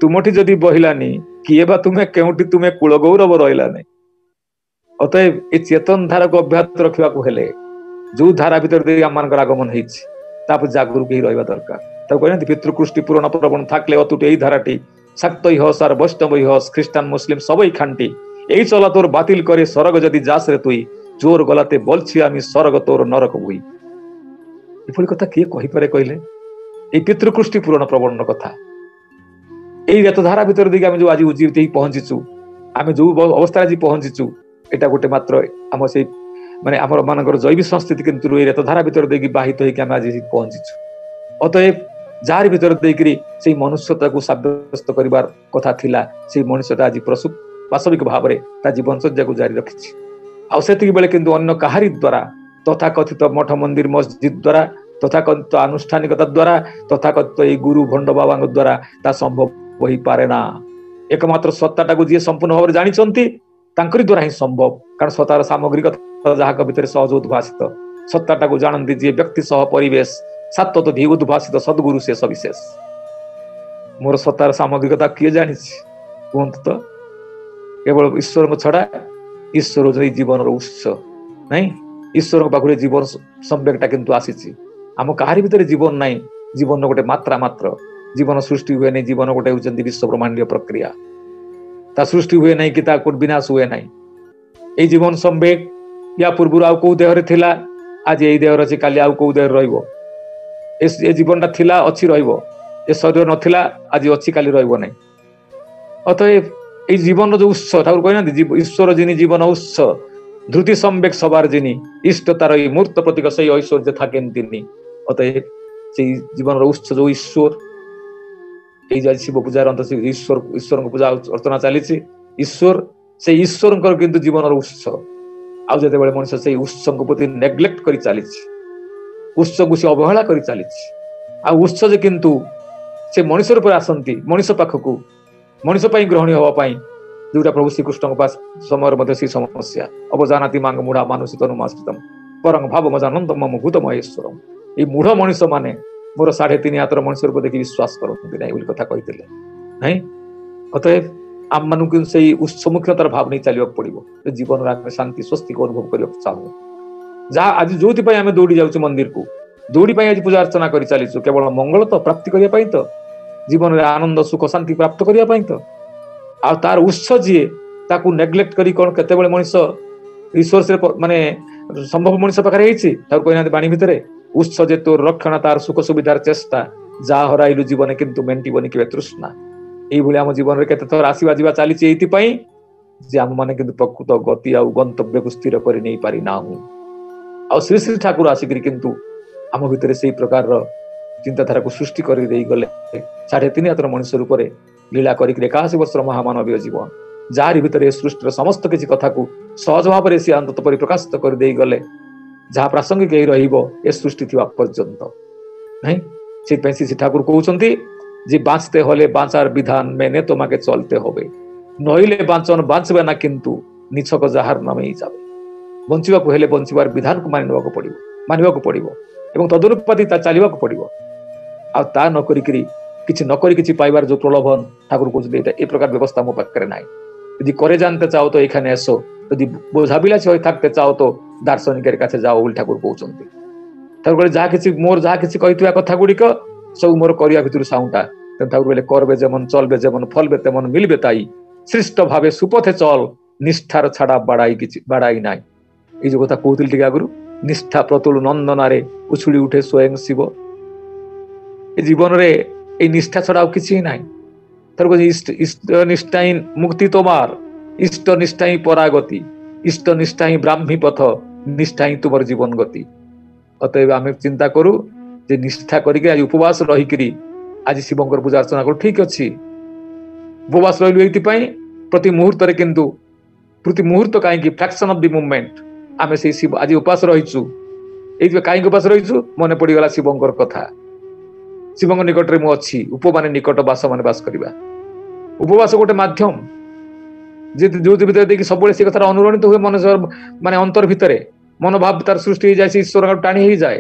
ତୁମଠି ଯଦି ବହିଲାନି କିଏ ବା ତୁମେ କେଉଁଠି ତୁମେ କୂଳ ଗୌରବ ରହିଲାନି। ଅତଏବ ଏ ଚେତନ ଧାରାକୁ ଅବ୍ୟାହତ ରଖିବାକୁ ହେଲେ ଯୋଉ ଧାରା ଭିତରେ ଦେଇ ଆମମାନଙ୍କର ଆଗମନ ହେଇଛି ତାପରେ ଜାଗରୁକ ହେଇ ରହିବା ଦରକାର। ତାକୁ କହିନାହାନ୍ତି ପିତୃକୃଷ୍ଟି ପୂରଣ ପ୍ରବଣ থাকলে অতুট এই ধারাটি শাক্তই হস আর বৈষ্ণবই হস খ্রিস্টান মুসলিম সবই খান্টি এই চলা তোর বাতিল করে স্বর্গ যদি যাস রে তুই জোর গলাতে বলছি আমি স্বর্গ তোর নরক বই। এপরি কথা কিଏ କହିପାରେ କହିଲେ? এই পিতৃকৃষ্টি ପୂରଣ ପ୍ରବଣ କଥା, ଏଇ ରେତଧାରା ଭିତରେ ଦେଇକି ଆମେ ଯୋଉ ଆଜି ଉଜ୍ଜୀବିତ ହେଇ ପହଞ୍ଚିଛୁ, ଆମେ ଯୋଉ ଅବସ୍ଥାରେ ଆଜି ପହଞ୍ଚିଛୁ ଏଇଟା ଗୋଟେ ମାତ୍ର ଆମ ସେଇ ମାନେ ଆମର ମାନଙ୍କର ଜୈବିକ ସଂସ୍କୃତି କିନ୍ତୁ ଏଇ ରେତଧାରା ଭିତରେ ଦେଇକି ବାହିତ ହେଇକି ଆମେ ଆଜି ପହଞ୍ଚିଛୁ। ଅତଏବ ଯାହାରି ଭିତରେ ଦେଇକିରି ସେଇ ମନୁଷ୍ୟତାକୁ ସାବ୍ୟସ୍ତ କରିବାର କଥା ଥିଲା ସେଇ ମଣିଷଟା ଆଜି ବାସ୍ତବିକ ଭାବରେ ତା ଜୀବନଚର୍ଯ୍ୟାକୁ ଜାରି ରଖିଛି। ଆଉ ସେତିକି ବେଳେ କିନ୍ତୁ ଅନ୍ୟ କାହାରି ଦ୍ୱାରା ତଥାକଥିତ ମଠ ମନ୍ଦିର ମସଜିଦ ଦ୍ୱାରା ତଥାକଥିତ ଆନୁଷ୍ଠାନିକତା ଦ୍ୱାରା ତଥାକଥିତ ଏଇ ଗୁରୁ ଭଣ୍ଡ ବାବାଙ୍କ ଦ୍ୱାରା ତା ସମ୍ଭବ ହୋଇପାରେ ନା। ଏକମାତ୍ର ସତ୍ତାଟାକୁ ଯିଏ ସମ୍ପୂର୍ଣ୍ଣ ଭାବରେ ଜାଣିଛନ୍ତି ତାଙ୍କରି ଦ୍ୱାରା ହିଁ ସମ୍ଭବ, କାରଣ ସତ୍ତାର ସାମଗ୍ରିକତା ଯାହାଙ୍କ ଭିତରେ ସହଜ ଉଦ୍ଭାସିତ। ସତ୍ତାଟାକୁ ଜାଣନ୍ତି ଯିଏ ବ୍ୟକ୍ତି ସହ ପରିବେଶ ସାତ୍ୱତ ଧି ଉଦ୍ଭାସିତ ସଦ୍ଗୁରୁ ସେ ସବିଶେଷ। ମୋର ସତ୍ତାର ସାମଗ୍ରିକତା କିଏ ଜାଣିଛି କୁହନ୍ତୁ ତ? କେବଳ ଈଶ୍ୱରଙ୍କ ଛଡା। ଈଶ୍ୱର ହଉଛନ୍ତି ଜୀବନର ଉତ୍ସ। ନାଇଁ ଈଶ୍ୱରଙ୍କ ପାଖରେ ଜୀବନ ସମ୍ବେଗଟା କିନ୍ତୁ ଆସିଛି। ଆମ କାହାରି ଭିତରେ ଜୀବନ ନାହିଁ, ଜୀବନର ଗୋଟେ ମାତ୍ରା ମାତ୍ର। ଜୀବନ ସୃଷ୍ଟି ହୁଏ ନାହିଁ, ଜୀବନ ଗୋଟେ ହେଉଛନ୍ତି ବିଶ୍ୱ ବ୍ରହ୍ମାଣ୍ଡୀୟ ପ୍ରକ୍ରିୟା। ତା ସୃଷ୍ଟି ହୁଏ ନାହିଁ କି ତା ବିନାଶ ହୁଏ ନାହିଁ। ଏଇ ଜୀବନ ସମ୍ବେଗ ୟା ପୂର୍ବରୁ ଆଉ କୋଉ ଦେହରେ ଥିଲା, ଆଜି ଏଇ ଦେହରେ ଅଛି, କାଲି ଆଉ କୋଉ ଦେହରେ ରହିବ। ଏ ଜୀବନଟା ଥିଲା ଅଛି ରହିବ, ଏ ଶରୀର ନଥିଲା ଆଜି ଅଛି କାଲି ରହିବ ନାହିଁ। ଅତଏବ এই জীবনের যে উৎস ঠাকুর কই না ঈশ্বর যিনি জীবন উৎস ধ্রুতি সম্বেক সবার যিনি ইষ্ট তার এই মূর্ত প্রতীক সেই ঐশ্বর্যে থাকেন তিনি। ଅତଏବ ସେଇ ଜୀବନର ଉତ୍ସ ଯୋଉ ଈଶ୍ୱର, ଏଇ ଯାଇ ଶିବ ପୂଜାର ଅନ୍ତ ଈଶ୍ୱରଙ୍କ ପୂଜା ଅର୍ଚ୍ଚନା ଚାଲିଛି। ଈଶ୍ୱର, ସେଇ ଈଶ୍ୱରଙ୍କର କିନ୍ତୁ ଜୀବନର ଉତ୍ସ। ଆଉ ଯେତେବେଳେ ମଣିଷ ସେଇ ଉତ୍ସଙ୍କ ପ୍ରତି ନେଗ୍ଲେକ୍ଟ କରି ଚାଲିଛି, ଉତ୍ସକୁ ସେ ଅବହେଳା କରି ଚାଲିଛି, ଆଉ ଉତ୍ସ ଯେ କିନ୍ତୁ ସେ ମଣିଷ ରୂପରେ ଆସନ୍ତି ମଣିଷ ପାଖକୁ, ମଣିଷ ପାଇଁ ଗ୍ରହଣୀୟ ହବା ପାଇଁ, ଯୋଉଟା ପ୍ରଭୁ ଶ୍ରୀକୃଷ୍ଣଙ୍କ ପାଶ ସମୟରେ ମଧ୍ୟ ସେଇ ସମସ୍ୟା ଅବଜାନାତି ମାଙ୍ଗ ମୁଢା ମାନୁଷିତ ଅନୁମାଶ୍ରିତମ୍ ପରଂ ଭାବ ମଜାନନ୍ଦ ମମ ଭୂତମହେଶ୍ୱରମ୍। ଏଇ ମୂଢ ମଣିଷ ମାନେ ମୋର 3.5 ହାତର ମଣିଷ ରୂପ ଦେଖି ବିଶ୍ୱାସ କରନ୍ତି ନାହିଁ ବୋଲି କଥା କହିଥିଲେ ନାଇଁ। ଅତଏବ ଆମମାନଙ୍କୁ ସେଇ ଉତ୍ସମୁଖୀନତାର ଭାବ ନେଇ ଚାଲିବାକୁ ପଡିବ। ଜୀବନରେ ଆମେ ଶାନ୍ତି ସ୍ୱସ୍ତିକୁ ଅନୁଭବ କରିବାକୁ ଚାହୁଁ। ଯାହା ଆଜି ଯୋଉଥିପାଇଁ ଆମେ ଦୌଡି ଯାଉଛୁ ମନ୍ଦିରକୁ, ଦୌଡି ପାଇଁ ଆଜି ପୂଜା ଅର୍ଚ୍ଚନା କରି ଚାଲିଛୁ, କେବଳ ମଙ୍ଗଳ ତ ପ୍ରାପ୍ତି କରିବା ପାଇଁ ତ, ଜୀବନରେ ଆନନ୍ଦ ସୁଖ ଶାନ୍ତି ପ୍ରାପ୍ତ କରିବା ପାଇଁ ତ। ଆଉ ତାର ଉତ୍ସ ଯିଏ, ତାକୁ ନେଗ୍ଲେକ୍ଟ କରି କଣ କେତେବେଳେ ମଣିଷ ରିସୋର୍ସରେ ମାନେ ସମ୍ଭବ ମଣିଷ ପାଖରେ ହେଇଛି। ତାକୁ କହିନାହାନ୍ତି ବାଣୀ ଭିତରେ, ଉତ୍ସ ଯେ ତୋର ରକ୍ଷଣ ତାର ସୁଖ ସୁବିଧାର ଚେଷ୍ଟା, ଯାହା ହରାଇଲୁ ଜୀବନେ କିନ୍ତୁ ମେଣ୍ଟିବନି କେବେ ତୃଷ୍ଣା। ଏଇଭଳି ଆମ ଜୀବନରେ କେତେ ଥର ଆସିବା ଯିବା ଚାଲିଛି ଏଇଥିପାଇଁ ଯେ ଆମମାନେ କିନ୍ତୁ ପ୍ରକୃତ ଗତି ଆଉ ଗନ୍ତବ୍ୟକୁ ସ୍ଥିର କରି ନେଇ ପାରିନାହୁଁ। ଆଉ ଶ୍ରୀ ଶ୍ରୀ ଠାକୁର ଆସିକିରି କିନ୍ତୁ ଆମ ଭିତରେ ସେଇ ପ୍ରକାରର ଚିନ୍ତାଧାରାକୁ ସୃଷ୍ଟି କରି ଦେଇଗଲେ। 3.5 ହାତର ମଣିଷ ରୂପରେ ଲୀଳା କରିକି 81 ବର୍ଷର ମହାମାନବୀୟ ଜୀବନ, ଯାହାରି ଭିତରେ ଏ ସୃଷ୍ଟିର ସମସ୍ତ କିଛି କଥାକୁ ସହଜ ଭାବରେ ସେ ଅନ୍ତତ ପରିପ୍ରକାଶିତ କରି ଦେଇଗଲେ, ଯାହା ପ୍ରାସଙ୍ଗିକ ହେଇ ରହିବ ଏ ସୃଷ୍ଟି ଥିବା ପର୍ଯ୍ୟନ୍ତ ନାଇଁ। ସେଇଥିପାଇଁ ଶ୍ରୀ ଠାକୁର କହୁଛନ୍ତି যে বাঁচতে হলে বাঁচার বিধান মেনে তোমাকে চলতে হবে, নইলে বাঁচন বাঁচবে না কিন্তু নিছক যাহার নামেই যাবে। বঞ্চিବାକୁ ହେଲେ ବଞ୍ଚିବାର ବିଧାନକୁ ମାନିବାକୁ ପଡିବ ଏବଂ ତଦନୁପାତି ତା ଚାଲିବାକୁ ପଡିବ। ଆଉ ତା ନ କରିକିରି କିଛି ପାଇବାର ଯୋଉ ପ୍ରଲୋଭନ, ଠାକୁର କହୁଛନ୍ତି এটা এই প্রকার ব্যবস্থা ମୋ পাখে নাই। যদি করে জানতে চাও তো এখানে এসো, যদি বোঝাবিলাসী হয়ে থাকতে চাও তো দার্শনিকের কাছে যাও ବୋଲି ଠାକୁର କହୁଛନ୍ତି। ଠାକୁର ମୋର ଯାହା କିଛି କହିଥିବା କଥା ଗୁଡ଼ିକ ସବୁ ମୋର କରିବା ଭିତରୁ ସାଉଁଟା। ତେଣୁ ଠାକୁର କହିଲେ করবে যেমন চলবে যেমন ফলবে তেমন মিলবে তাই, সৃষ্ট ভাবে সুপথে চল নিষ্ঠার ছাড়া বাড়াই নাই। এই যে কথা কହୁଥିଲି ଟିକେ ଆଗରୁ, ନିଷ୍ଠା ପ୍ରତୁଳ ନନ୍ଦନାରେ ଉଛୁଳି ଉଠେ ସ୍ୱୟଂ ଶିବ। ଏ ଜୀବନରେ এই ନିଷ୍ଠା ଛଡା ଆଉ କିଛି ନାହିଁ। ଠାକୁର ଇଷ୍ଟ ନିଷ୍ଠା ହିଁ ମୁକ୍ତି তোমার, ইষ্ট নিষ্ঠা ହିଁ পরাগতি, ইষ্ট নিষ্ঠা ହିଁ ব্রাহ্মী পথ, নিষ্ঠা ହିଁ ତୁମର ଜୀବନ ଗତି। ଅତଏବ ଆମେ ଚିନ୍ତା କରୁ ଯେ ନିଷ୍ଠା କରିକି ଆଜି ଉପବାସ ରହିକିରି ଆଜି ଶିବଙ୍କର ପୂଜା ଅର୍ଚ୍ଚନା କରୁ, ଠିକ ଅଛି। ଉପବାସ ରହିଲୁ ଏଇଥିପାଇଁ, ପ୍ରତି ମୁହୂର୍ତ୍ତରେ କିନ୍ତୁ ପ୍ରତି ମୁହୂର୍ତ୍ତ କାହିଁକି ଫ୍ରାକ୍ସନ ଅଫ ଦି ମୁଭମେଣ୍ଟ ଆମେ ସେଇ ଶିବ ଆଜି ଉପାସ ରହିଛୁ। ଏଇଥିପାଇଁ କାହିଁକି ଉପାସ ରହିଛୁ, ମନେ ପଡିଗଲା ଶିବଙ୍କର କଥା, ଶିବଙ୍କ ନିକଟରେ ମୁଁ ଅଛି। ଉପମାନେ ନିକଟ ବାସ ମାନେ ବାସ କରିବା। ଉପବାସ ଗୋଟେ ମାଧ୍ୟମ ଯୋଉଥି ଭିତରେ ଦେଇକି ସବୁବେଳେ ସେ କଥାର ଅନୁରଣିତ ହୁଏ ମନୁଷ୍ୟ ମାନେ ଅନ୍ତର ଭିତରେ, ମନୋଭାବ ତାର ସୃଷ୍ଟି ହେଇଯାଏ, ସେ ଈଶ୍ୱର ଟାଣି ହେଇଯାଏ।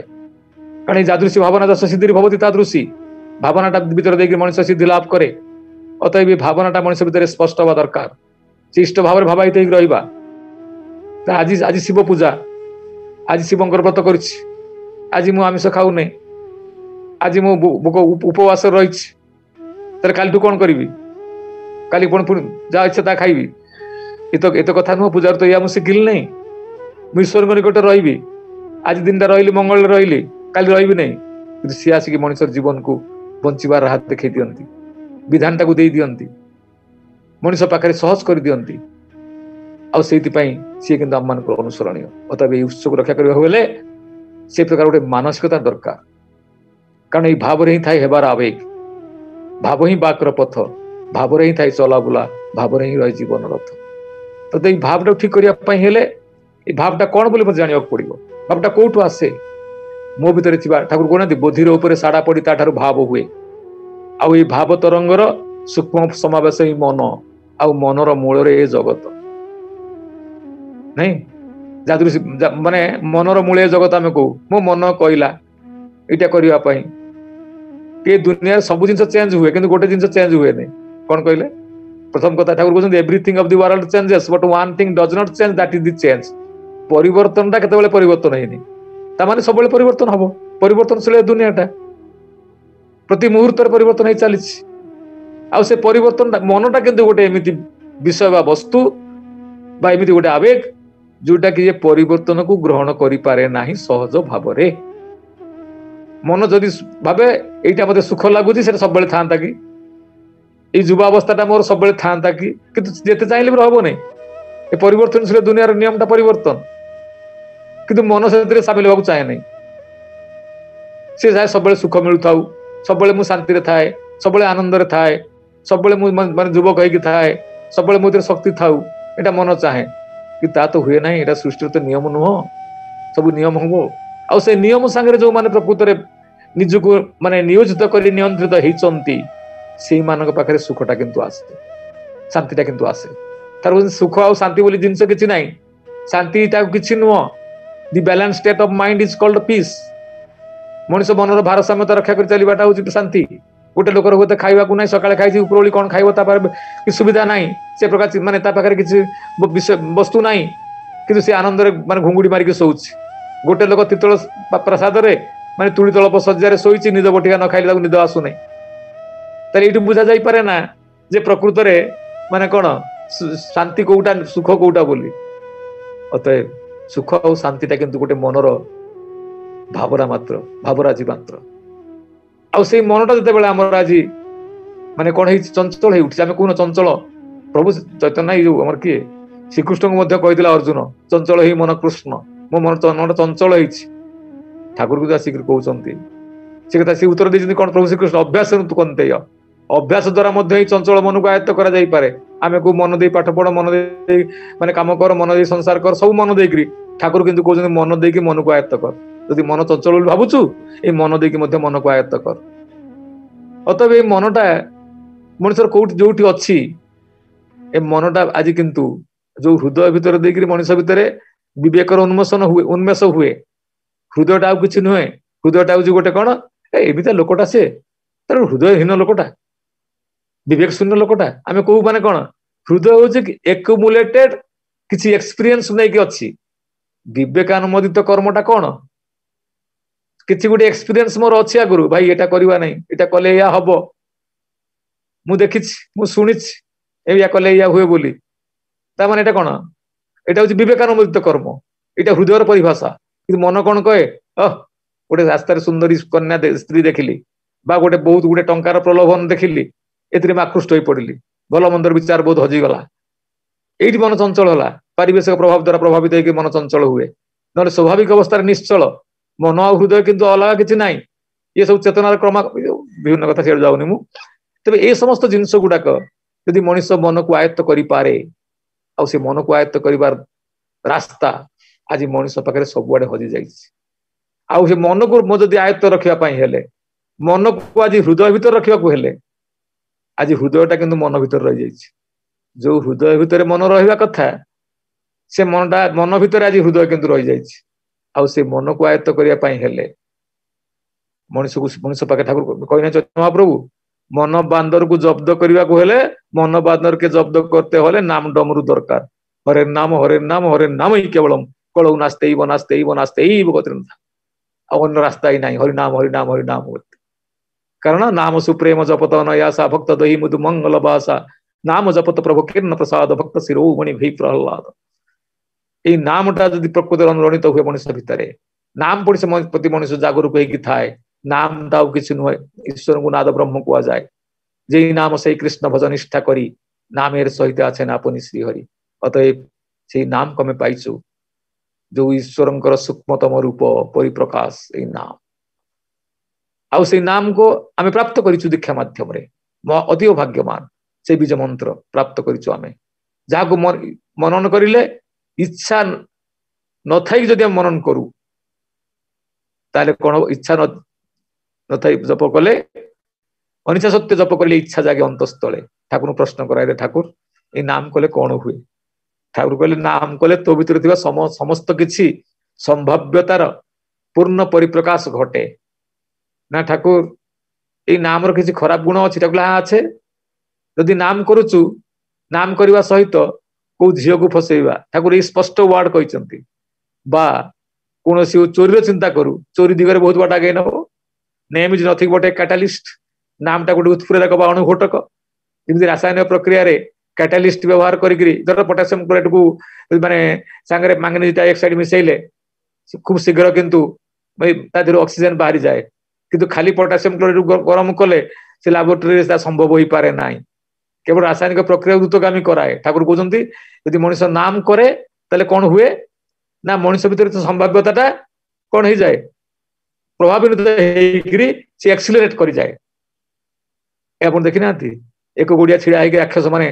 କାରଣ এই ଯାଦୃଶୀ ଭାବନା ଦଶ ସିଦ୍ଧିର ଭବତି ତାଦୃଶୀ, ଭାବନାଟା ଭିତରେ ଦେଇକି ମଣିଷ ସିଦ୍ଧି ଲାଭ କରେ। ଅତଏବ ଏ ଭାବନାଟା ମଣିଷ ଭିତରେ ସ୍ପଷ୍ଟ ହବା ଦରକାର, ସେ ଇଷ୍ଟ ଭାବରେ ଭାବାୟିତ ହେଇକି ରହିବା। ଆଜି ଶିବ ପୂଜା, ଆଜି ଶିବଙ୍କର ବ୍ରତ କରିଛି, ଆଜି ମୁଁ ଆମିଷ ଖାଉନି, ଆଜି ମୁଁ ଉପବାସ ରହିଛି, ତାହେଲେ କାଲିଠୁ କଣ କରିବି, କାଲି ପୁଣି ଯାହା ଇଚ୍ଛା ତାହା ଖାଇବି, ଏତ କଥା ନୁହଁ। ପୂଜାର ତ ଏଇଆ ମୁଁ ଶିଖିଲି ନାହିଁ। ମୁଁ ଈଶ୍ୱରଙ୍କ ନିକଟରେ ରହିବି, ଆଜି ଦିନଟା ରହିଲି, ମଙ୍ଗଳରେ ରହିଲି, କାଲି ରହିବି ନାହିଁ। କିନ୍ତୁ ସିଏ ଆସିକି ମଣିଷର ଜୀବନକୁ ବଞ୍ଚିବାର ରାହା ଦେଖେଇ ଦିଅନ୍ତି, ବିଧାନଟାକୁ ଦେଇ ଦିଅନ୍ତି, ମଣିଷ ପାଖରେ ସହଜ କରିଦିଅନ୍ତି। ଆଉ ସେଇଥିପାଇଁ ସିଏ କିନ୍ତୁ ଆମମାନଙ୍କର ଅନୁସରଣୀୟ। ଅତଏବ ଏଇ ଉତ୍ସକୁ ରକ୍ଷା କରିବାକୁ ହେଲେ ସେ ପ୍ରକାର ଗୋଟେ ମାନସିକତା ଦରକାର। କାରଣ ଏଇ ଭାବରେ ହିଁ ଥାଏ ହେବାର ଆବେଗ, ଭାବ ହିଁ ବାକର ପଥ, ଭାବରେ ହିଁ ଥାଏ ଚଲାବୁଲା, ଭାବରେ ହିଁ ରହେ ଜୀବନ ରଥ। ତ ଏଇ ଭାବଟାକୁ ଠିକ କରିବା ପାଇଁ ହେଲେ এই ଭାବଟା କଣ ବୋଲି ମତେ ଜାଣିବାକୁ ପଡିବ। ଭାବଟା କୋଉଠୁ ଆସେ, ମୋ ଭିତରେ ଥିବା, ଠାକୁର କହୁନାହାନ୍ତି ବୋଧିର ଉପରେ ସାଡା ପଡି ତାଠାରୁ ଭାବ ହୁଏ। ଆଉ ଏଇ ଭାବ ତରଙ୍ଗର ସୂକ୍ଷ୍ମ ସମାବେଶ ହିଁ ମନ, ଆଉ ମନର ମୂଳରେ ଏ ଜଗତ ନାଇଁ। ଯାଦୃଶୀ ମାନେ ମନର ମୂଳେ ଜଗତ ଆମେ କହୁ, ମୋ ମନ କହିଲା ଏଇଟା କରିବା ପାଇଁ। ଏ ଦୁନିଆରେ ସବୁ ଜିନିଷ ଚେଞ୍ଜ ହୁଏ, କିନ୍ତୁ ଗୋଟେ ଜିନିଷ ଚେଞ୍ଜ ହୁଏନି, କଣ କହିଲେ? ପ୍ରଥମ କଥା ଠାକୁର କହୁଛନ୍ତି everything of the world changes but one thing does not change, that is the change. ପରିବର୍ତ୍ତନଟା କେତେବେଳେ ପରିବର୍ତ୍ତନ ହେଇନି, ତାମାନେ ସବୁବେଳେ ପରିବର୍ତ୍ତନ ହବ। ପରିବର୍ତ୍ତନଶୀଳ ଦୁନିଆଟା, ପ୍ରତି ମୁହୂର୍ତ୍ତରେ ପରିବର୍ତ୍ତନ ହେଇ ଚାଲିଛି। ଆଉ ସେ ପରିବର୍ତ୍ତନଟା, ମନଟା କିନ୍ତୁ ଗୋଟେ ଏମିତି ବିଷୟ ବା ବସ୍ତୁ ବା ଏମିତି ଗୋଟେ ଆବେଗ ଯୋଉଟା କି ଏ ପରିବର୍ତ୍ତନକୁ ଗ୍ରହଣ କରିପାରେ ନାହିଁ ସହଜ ଭାବରେ। ମନ ଯଦି ଭାବେ ଏଇଟା ମତେ ସୁଖ ଲାଗୁଛି, ସେଟା ସବୁବେଳେ ଥାନ୍ତା କି, ଏଇ ଯୁବାବସ୍ଥାଟା ମୋର ସବୁବେଳେ ଥାନ୍ତା କି, କିନ୍ତୁ ଯେତେ ଚାହିଁଲେ ବି ହବ ନାହିଁ। ଏ ପରିବର୍ତ୍ତନଶୀଳ ଦୁନିଆର ନିୟମଟା ପରିବର୍ତ୍ତନ, କିନ୍ତୁ ମନ ସେଥିରେ ସାମିଲ ହେବାକୁ ଚାହେଁ ନାହିଁ। सी चाहे सब सुख मिलू सब मु शांति थाए सब आनंद थाए सब मैं युवक होगी थाए सब मो शक्ति थाऊ एटा मन चाहे कि ता तो हुए ना ये सृष्टि तो नियम नुह सब नियम हम आ से नियम सांगे जो माने प्रकृत में निजको माने नियोजित कर नियंत्रित होती से मान पाखे सुखटा किंतु आसे शांतिटा किंतु आसे तार सुख आ शांति बोली जिनस किसी ना शांति किसी नुह the balance state of mind is called peace मनुष्य मनर भारसाम्यता रक्षा कर चलवाटा हूँ शांति गोटे लोकर हुए खावा ना सका खाई उपरओली कौन खाइब कि सुविधा ना से प्रकार माने पाखे किसी वस्तु ना कि सी आनंद माने घुंगुड़ी मारिक शोच गोटे लोक तीतल प्रसाद माने तुड़ी तल सज्जा शोची निज बटिका न खाइले निद आसुना ये बुझा जा पारे ना जे प्रकृत में माने कौन शांति कोटा सुख कोटा बोली अतएव सुख और शांतिटा किंतु गोटे मनर भावना मात्र भावराजी मात्र आ से मनटा जिते आमर आज माने कौन चंचल हो उठी कौन चंचल प्रभु चैतन्य जो आमर किए श्रीकृष्ण को कही अर्जुन चंचल ही मन कृष्ण मो मन चंचल हो ठाकुर को आसिक कहते से कथा सी उत्तर देते कौन प्रभु श्रीकृष्ण अभ्यास कौनते अभ्यास द्वारा चंचल मन को आयत्त कर आम को मन दे पाठ पढ़ मन दे माने काम कर मन दे संसार कर सब मन देकरी ठाकुर किंतु कहते मन देकी मन को आयत्त कर यदि मन चंचल भावुचु ये मन देकी मन को आयत्त कर अतएव ये मनटा मनुष्य कौट जो अच्छी ए मनटा आज किंतु जो हृदय भितर देकरी मनुष्य भितर विवेकर उन्मेष हुए हृदयटा आ कि नुहे हृदयटा हूँ गोटे कौन एमती लोकटा से तार हृदयहीन लोकटा विवेक शून्य लोकटा आम कौ माने कौन हृदय हूँ एक्युमुलेटेड किसी एक्सपीरियंस नहीं अच्छी विवेकानुमोदित कर्मटा कौन किसी गोटे एक्सपीरियंस मोर अच्छी आगुरी भाई एटा करवा नहीं एटा कले या हम मु देखी मु शुणी या कले या हुए बोली ताने एटा कौन एटा हूँ विवेकानुमोदित कर्म एटा हृदयर परिभाषा कि मन कौन कहे गोटे रास्तार सुंदरी कन्या स्त्री देखिली बा गोटे बहुत गोटे टंकार प्रलोभन देखिली एथिरे आकृष्ट हो पड़ी भल मंदर विचार बहुत हजिगला ये मन चंचल है पारिवेशिक प्रभाव द्वारा प्रभावित होकर मन चंचल हुए ना स्वाभाविक अवस्था निश्चल मन आ हृदय किंतु अलग किसी ना ये सब चेतनार क्रमा विभिन्न कथा सीआड़ जाऊनी तेज ये समस्त जिनस गुड़ाक यदि मनुष्य मन को आयत्त करे आ से मन को आयत्त कर रास्ता आज मनुष्य पाखे सबुआडे हजि जाइए मन को जदि आयत्त रखापी हेले मन को आज हृदय भीतर रखा आज हृदयटा किंतु मन भीतर रही जाइए जो हृदय भितर मन रहा कथा से मनटा मन भीतर आज हृदय किंतु रही जाइए आ से मन को आयत्त करने हेले मनुष्य पाखे ठाकुर कहना महाप्रभु मन बांदर को जब्द करने को हेले मन बांदर के जब्द करते हेले नाम डमरू दरकार हरे नाम ही केवलम कलौ नास्ते अन्य रास्ता ही नहीं हरिनाम हरिनाम हरिनाम कारण नाम सुप्रेम जपत नयासा भक्त दही मुदु मंगल बासा नाम जपत प्रभु किर्ण प्रसाद भक्त शिरोमणि भई प्रहलाद ये नामटा जदि प्रकृत अनुरणित हुए मनुष्य भितर नाम पढ़ी से प्रति मनुष्य जागरूक होगी थाए नामटा किसी नुहे ईश्वर को नाद ब्रह्म कह जाए जे नाम से कृष्ण भजन निष्ठा करी नामेर सहित आछे नापनी श्रीहरि अतएव से नाम को आम पाइचु जो ईश्वर सूक्ष्मतम रूप परिप्रकाश ये नाम आउ से नाम को आम प्राप्त करिचु दीक्षा माध्यम अति भाग्यमान से बीज मंत्र प्राप्त करिचु आमे जहाँ को मनन करिले इच्छा न थाई जदि हम मनन करू ताले कौन इच्छा न थाई जप कले अनिच्छा सत्य जप कले इच्छा जागे अंतस्थले ठाकुर प्रश्न कराइले ठाकुर ये नाम कले कौन हुए ठाकुर कहले नाम कले तो भीतर समस्त किछि संभाव्यतार पूर्ण परिप्रकाश घटे ना ठाकुर ये नाम किसी खराब गुण अच्छी ठाकुर हाँ अच्छे जदि नाम करुचु नाम करने सहित को झील को फसैवा ठाकुर ये स्पष्ट वार्ड कहते बा कौन चोरी चिंता करू चोरी दिगरे बहुत बाट आगे नब name is nothing but a catalyst नामटा गोटे उत्प्रेरक बा अणुघटक जमी रासायनिक प्रक्रिया कैटालिस्ट व्यवहार कर पोटासियम क्लोराइड को माने सांगरे मैंगनीज डाइऑक्साइड मिसैले खूब शीघ्र किंतु ऑक्सीजन बाहरी जाए किंतु खाली पोटासियम क्लोराइड गरम कले से लैबोरेटरी संभव हो पारे ना केवल रासायनिक प्रक्रिया द्रुतगामी कराए ठाकुर कहते यदि मनुष्य नाम करे ताले कौन हुए ना मनुष्य भीतर संभाव्यता कौन हो जाए प्रभावित ହେଇକିରି ସେ एक्सीलरेट କରି जाए। ଆପଣ देखि नांती एक गोड़िया छिड़ा ହେଇକି राक्षस माने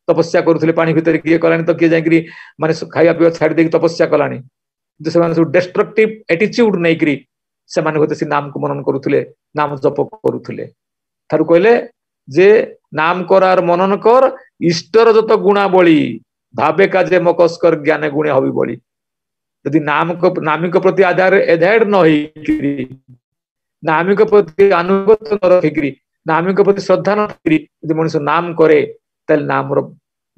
तपस्या करुଥିଲେ पानी भितर किए कलानी तो किए जाइकरी माने खाଇବା पिया छाड़ी देकी तपस्या कलानी जे से माने डिस्ट्रक्टिव एटीट्यूड नेकरी से माने होते से नाम को मनन करुଥିଲେ नाम जप करुଥିଲେ थारु कहले जे नाम करार मनन कर इष्टर जत गुणा बळी भावे काजे मकस्कर ज्ञान गुणे हबि बळी यदि नामिक प्रति आधार एधेड न होइकरी नामिक प्रति अनुगत न रखिकरी नामिक प्रति श्रद्धा न रखिकरी यदि मनुष्य नाम करे तल नाम रो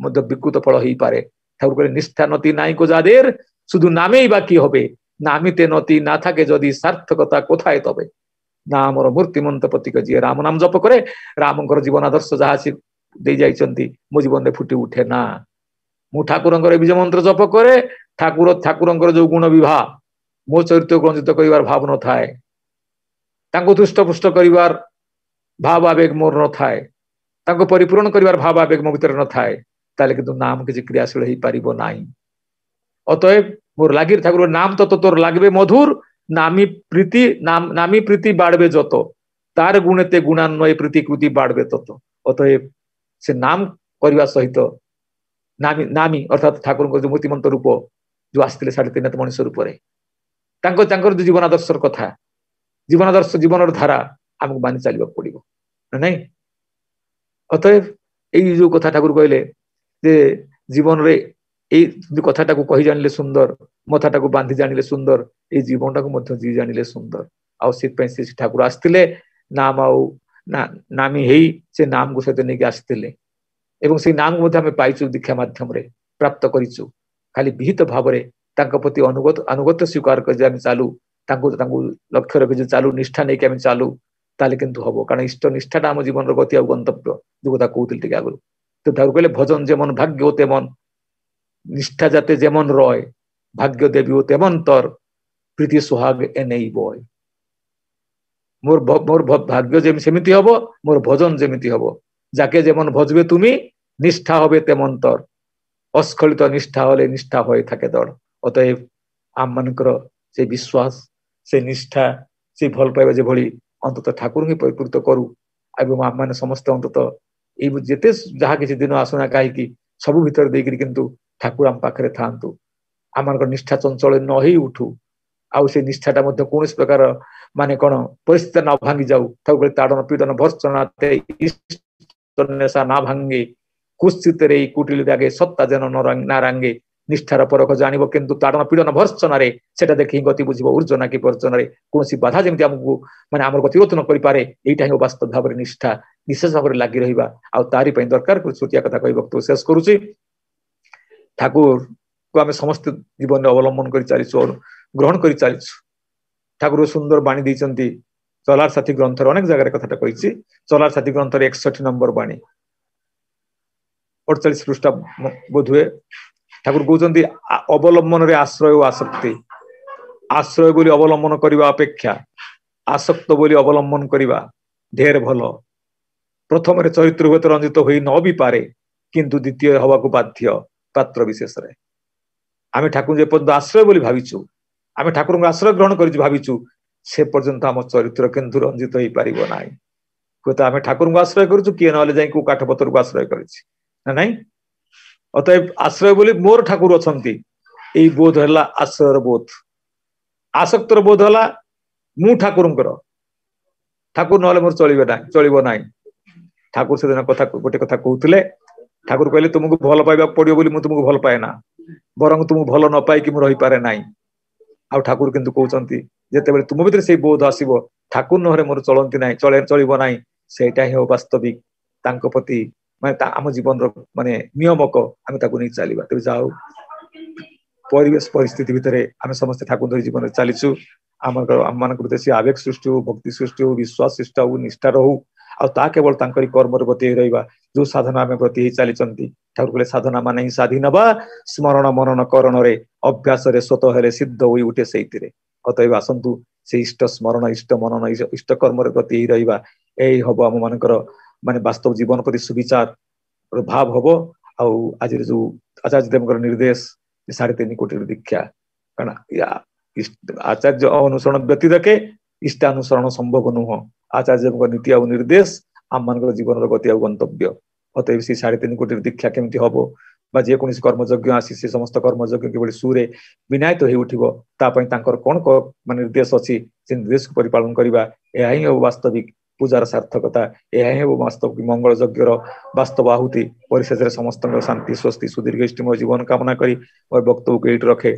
मध्य विकृत फल होई पारे ठाकुर कहले निष्ठा नति नाई को जादेर शुधु नामेई बाकी होबे नामिते नति ना थाके जदि सार्थकता कोथाय तबे नाम रो मूर्तिमंत प्रतीक जी राम नाम जप करे रामंकर जीवन आदर्श जहा सी दे जाइचंती मो जीवन रे फुटी उठे ना मु ठाकुरंकर बीज मंत्र जप करे ठाकुरंकर जो गुण विवाह मो चरित्र को रंजित करिवार भाव न थाए तांको तुष्ट पुष्ट करिवार भाव आवेग मोर न थाए तांको परिपूर्ण करिवार भाव आवेग मो भीतर न थाए ताले किंतु नाम किछि क्रियाशील हेई पारिबो नाही अतएव मोर लागिर ठाकुर नाम तो तोर लागबे मधुर नामी प्रीति बाड़बे जत तार गुणते गुणान्वय प्रीति कृति बाड़बे तत अतएव से नाम करवा सहित नामी अर्थात ठाकुर जो मूर्तिमंत रूप जो आसते 3.5 मनुष्य रूप जो जीवन आदर्श कथा जीवन आदर्श जीवन धारा आमको मानि चलवा पड़ो ना अतएव यही जो कथा ठाकुर कहले जे जीवन रे जो कथाटा को कही जानिले सुंदर मथाटा को बांधी जानिले सुंदर ये जीवनटा को जी जानिले सुंदर आउ से ठाकुर आसते नाम नामी हेई से नाम को सहित नहीं आसते एवं से नाम को पाइचु दीक्षा माध्यम रे प्राप्त करिचु खाली विहित भाव रे तांको प्रति अनुगत स्वीकार कर चालू लक्ष्य रखी चालू निष्ठा नहीं कि चालू ताले किंतु हबो कारण इष्ट निष्ठाटा आम जीवन गति आ गंतव्य जो कथा कहते टे आगु तो ठाकुर कहले भजन जेमन भाग्य होते मन निष्ठा जाते जेमन रय भाग्य देवी होते मन तर प्रीति सुहाग एने बय मोर भाग्य जेम सेमिति हबो मोर भजन जेमिति हबो जाके जेमन भजबे तुमी निष्ठा होबे तेमन तर अस्खलित निष्ठा होले निष्ठा होय थाके दड़ अतएव आम मानकर से विश्वास से निष्ठा से भल पाइबा जे भली अंततः ठाकुर ही परिपूर्त करू एवं आम माने समस्त अंततः ये जेते जहा किसी दिन आसना कहीं सबू भीतर देकरी किंतु ठाकुर आम पाखरे थांतु आम निष्ठा चंचल न ही उठू आउ से निष्ठाटा मध्य कौन प्रकार माने कौन परिस्थिति न भांगी जाऊ ठाकुर ताड़न पीड़न भर्सना ना भांगे कुत्सित रे कुटिल त्यागे सत्ता जन ना रांगे निष्ठार परख जानिब किंतु ताड़न पीड़न भर्सना रे सेटा देखि गति बुझिबो ऊर्जना की पर्जना रे कोनसी बाधा जेमति हमकु माने हमर गतिरोध न करि पारे एटा ही वास्तव भाव रे निष्ठा विशेष भाव रे लागि रहिबा आ तारी पई दरकार को छोटिया कथा कहि वक्त शेष करूची ठाकुर को आमे समस्त जीवन रे अवलंबन करि चालिछु और ग्रहण करि चालिछु ठाकुर सुंदर बाणी दैचंती चलार साथी ग्रंथ रे अनेक जगह रे कथाटा कहिछि चलार साथी ग्रंथ रे 61 नंबर बाणी 48 पृष्ठ बोधुए ठाकुर कहते अवलंबन रे आश्रय और आसक्ति आश्रय बोली अवलंबन करने अपेक्षा आसक्त बोली अवलंबन करने ढेर भल प्रथम चरित्र हुए तो रंजित हो न भी पारे किंतु द्वितीय हवा को बाध्य पात्र विशेष रे आम ठाकुर जे पर्यंत आश्रय बोली भाविचु आम ठाकुर को आश्रय ग्रहण कर भाविचु से पर्यंत आम चरित्र किंतु रंजित हो पार ना हुए तो आम ठाकुर को आश्रय करूँ किए ना जाए काठ पतर को आश्रय कर नहीं अतएव आश्रय बोली मोर ठाकुर अच्छा बोध है आश्रय बोध आसक्तर बोध है मु ठाकुर ठाकुर ना मोर चलो ना ठाकुर से दिन कथा गोटे कथा कहते ठाकुर कहले तुमको भल पाइबा पड़ो बोली मुझे तुमको भल पाए ना बरं तुमको भल न पाई कि मुझे पारे ना आ ठाकुर किंतु कहते जिते तुम भीतर से बोध आसो ठाकुर नहरे मोर चलती ना चलो ना सेटा ही वास्तविक प्रति माने आम जीवन माने नियमक आम नहीं चलवा तेज जाओ परिवेश परिस्थिति भितर आम समस्त ठाकुर धरी जीवन चलीचु आम मान से आवेग सृष्टि हो भक्ति सृष्टि हो विश्वास सृष्टि हो निष्ठा रहू आ केवल कर्म प्रति रहा जो साधना आम प्रति चली ठाकुर कहले साधना मान ही साधी नवा स्मरण मनन करण रे अभ्यास रे स्वतः हेले सिद्ध होई उठे से अतएव आसतु से इष्ट स्मरण इष्ट मनन इष्ट कर्म प्रति रहा यही हम आम मानकर माने वास्तव जीवन प्रति सुविचार भाव हम आज जो आचार्य देव निर्देश 3.5 कोटी दीक्षा कारण आचार्य अनुसरण व्यतीत के इष्टानुसरण संभव नुह आचार्य नीति आ निर्देश आम मान जीवन गति आ गंतव्य अतएव से 3.5 कोटी दीक्षा केमती हम बा जेकोसी कर्मयज्ञ आसी से समस्त कर्मयज्ञ किभଳି सुरे विनायत हो उठिबो तापई तांकर कोन निर्देश अछि से निर्देश को परिपालन करबा एहा ही वास्तविक पूजार सार्थकता यह ही वास्तविक मंगल यज्ञर वास्तव आहुति परिशेष समस्त शांति स्वस्ति सुदीर्घ जीवन कामना करी और वक्तव्य को रखे।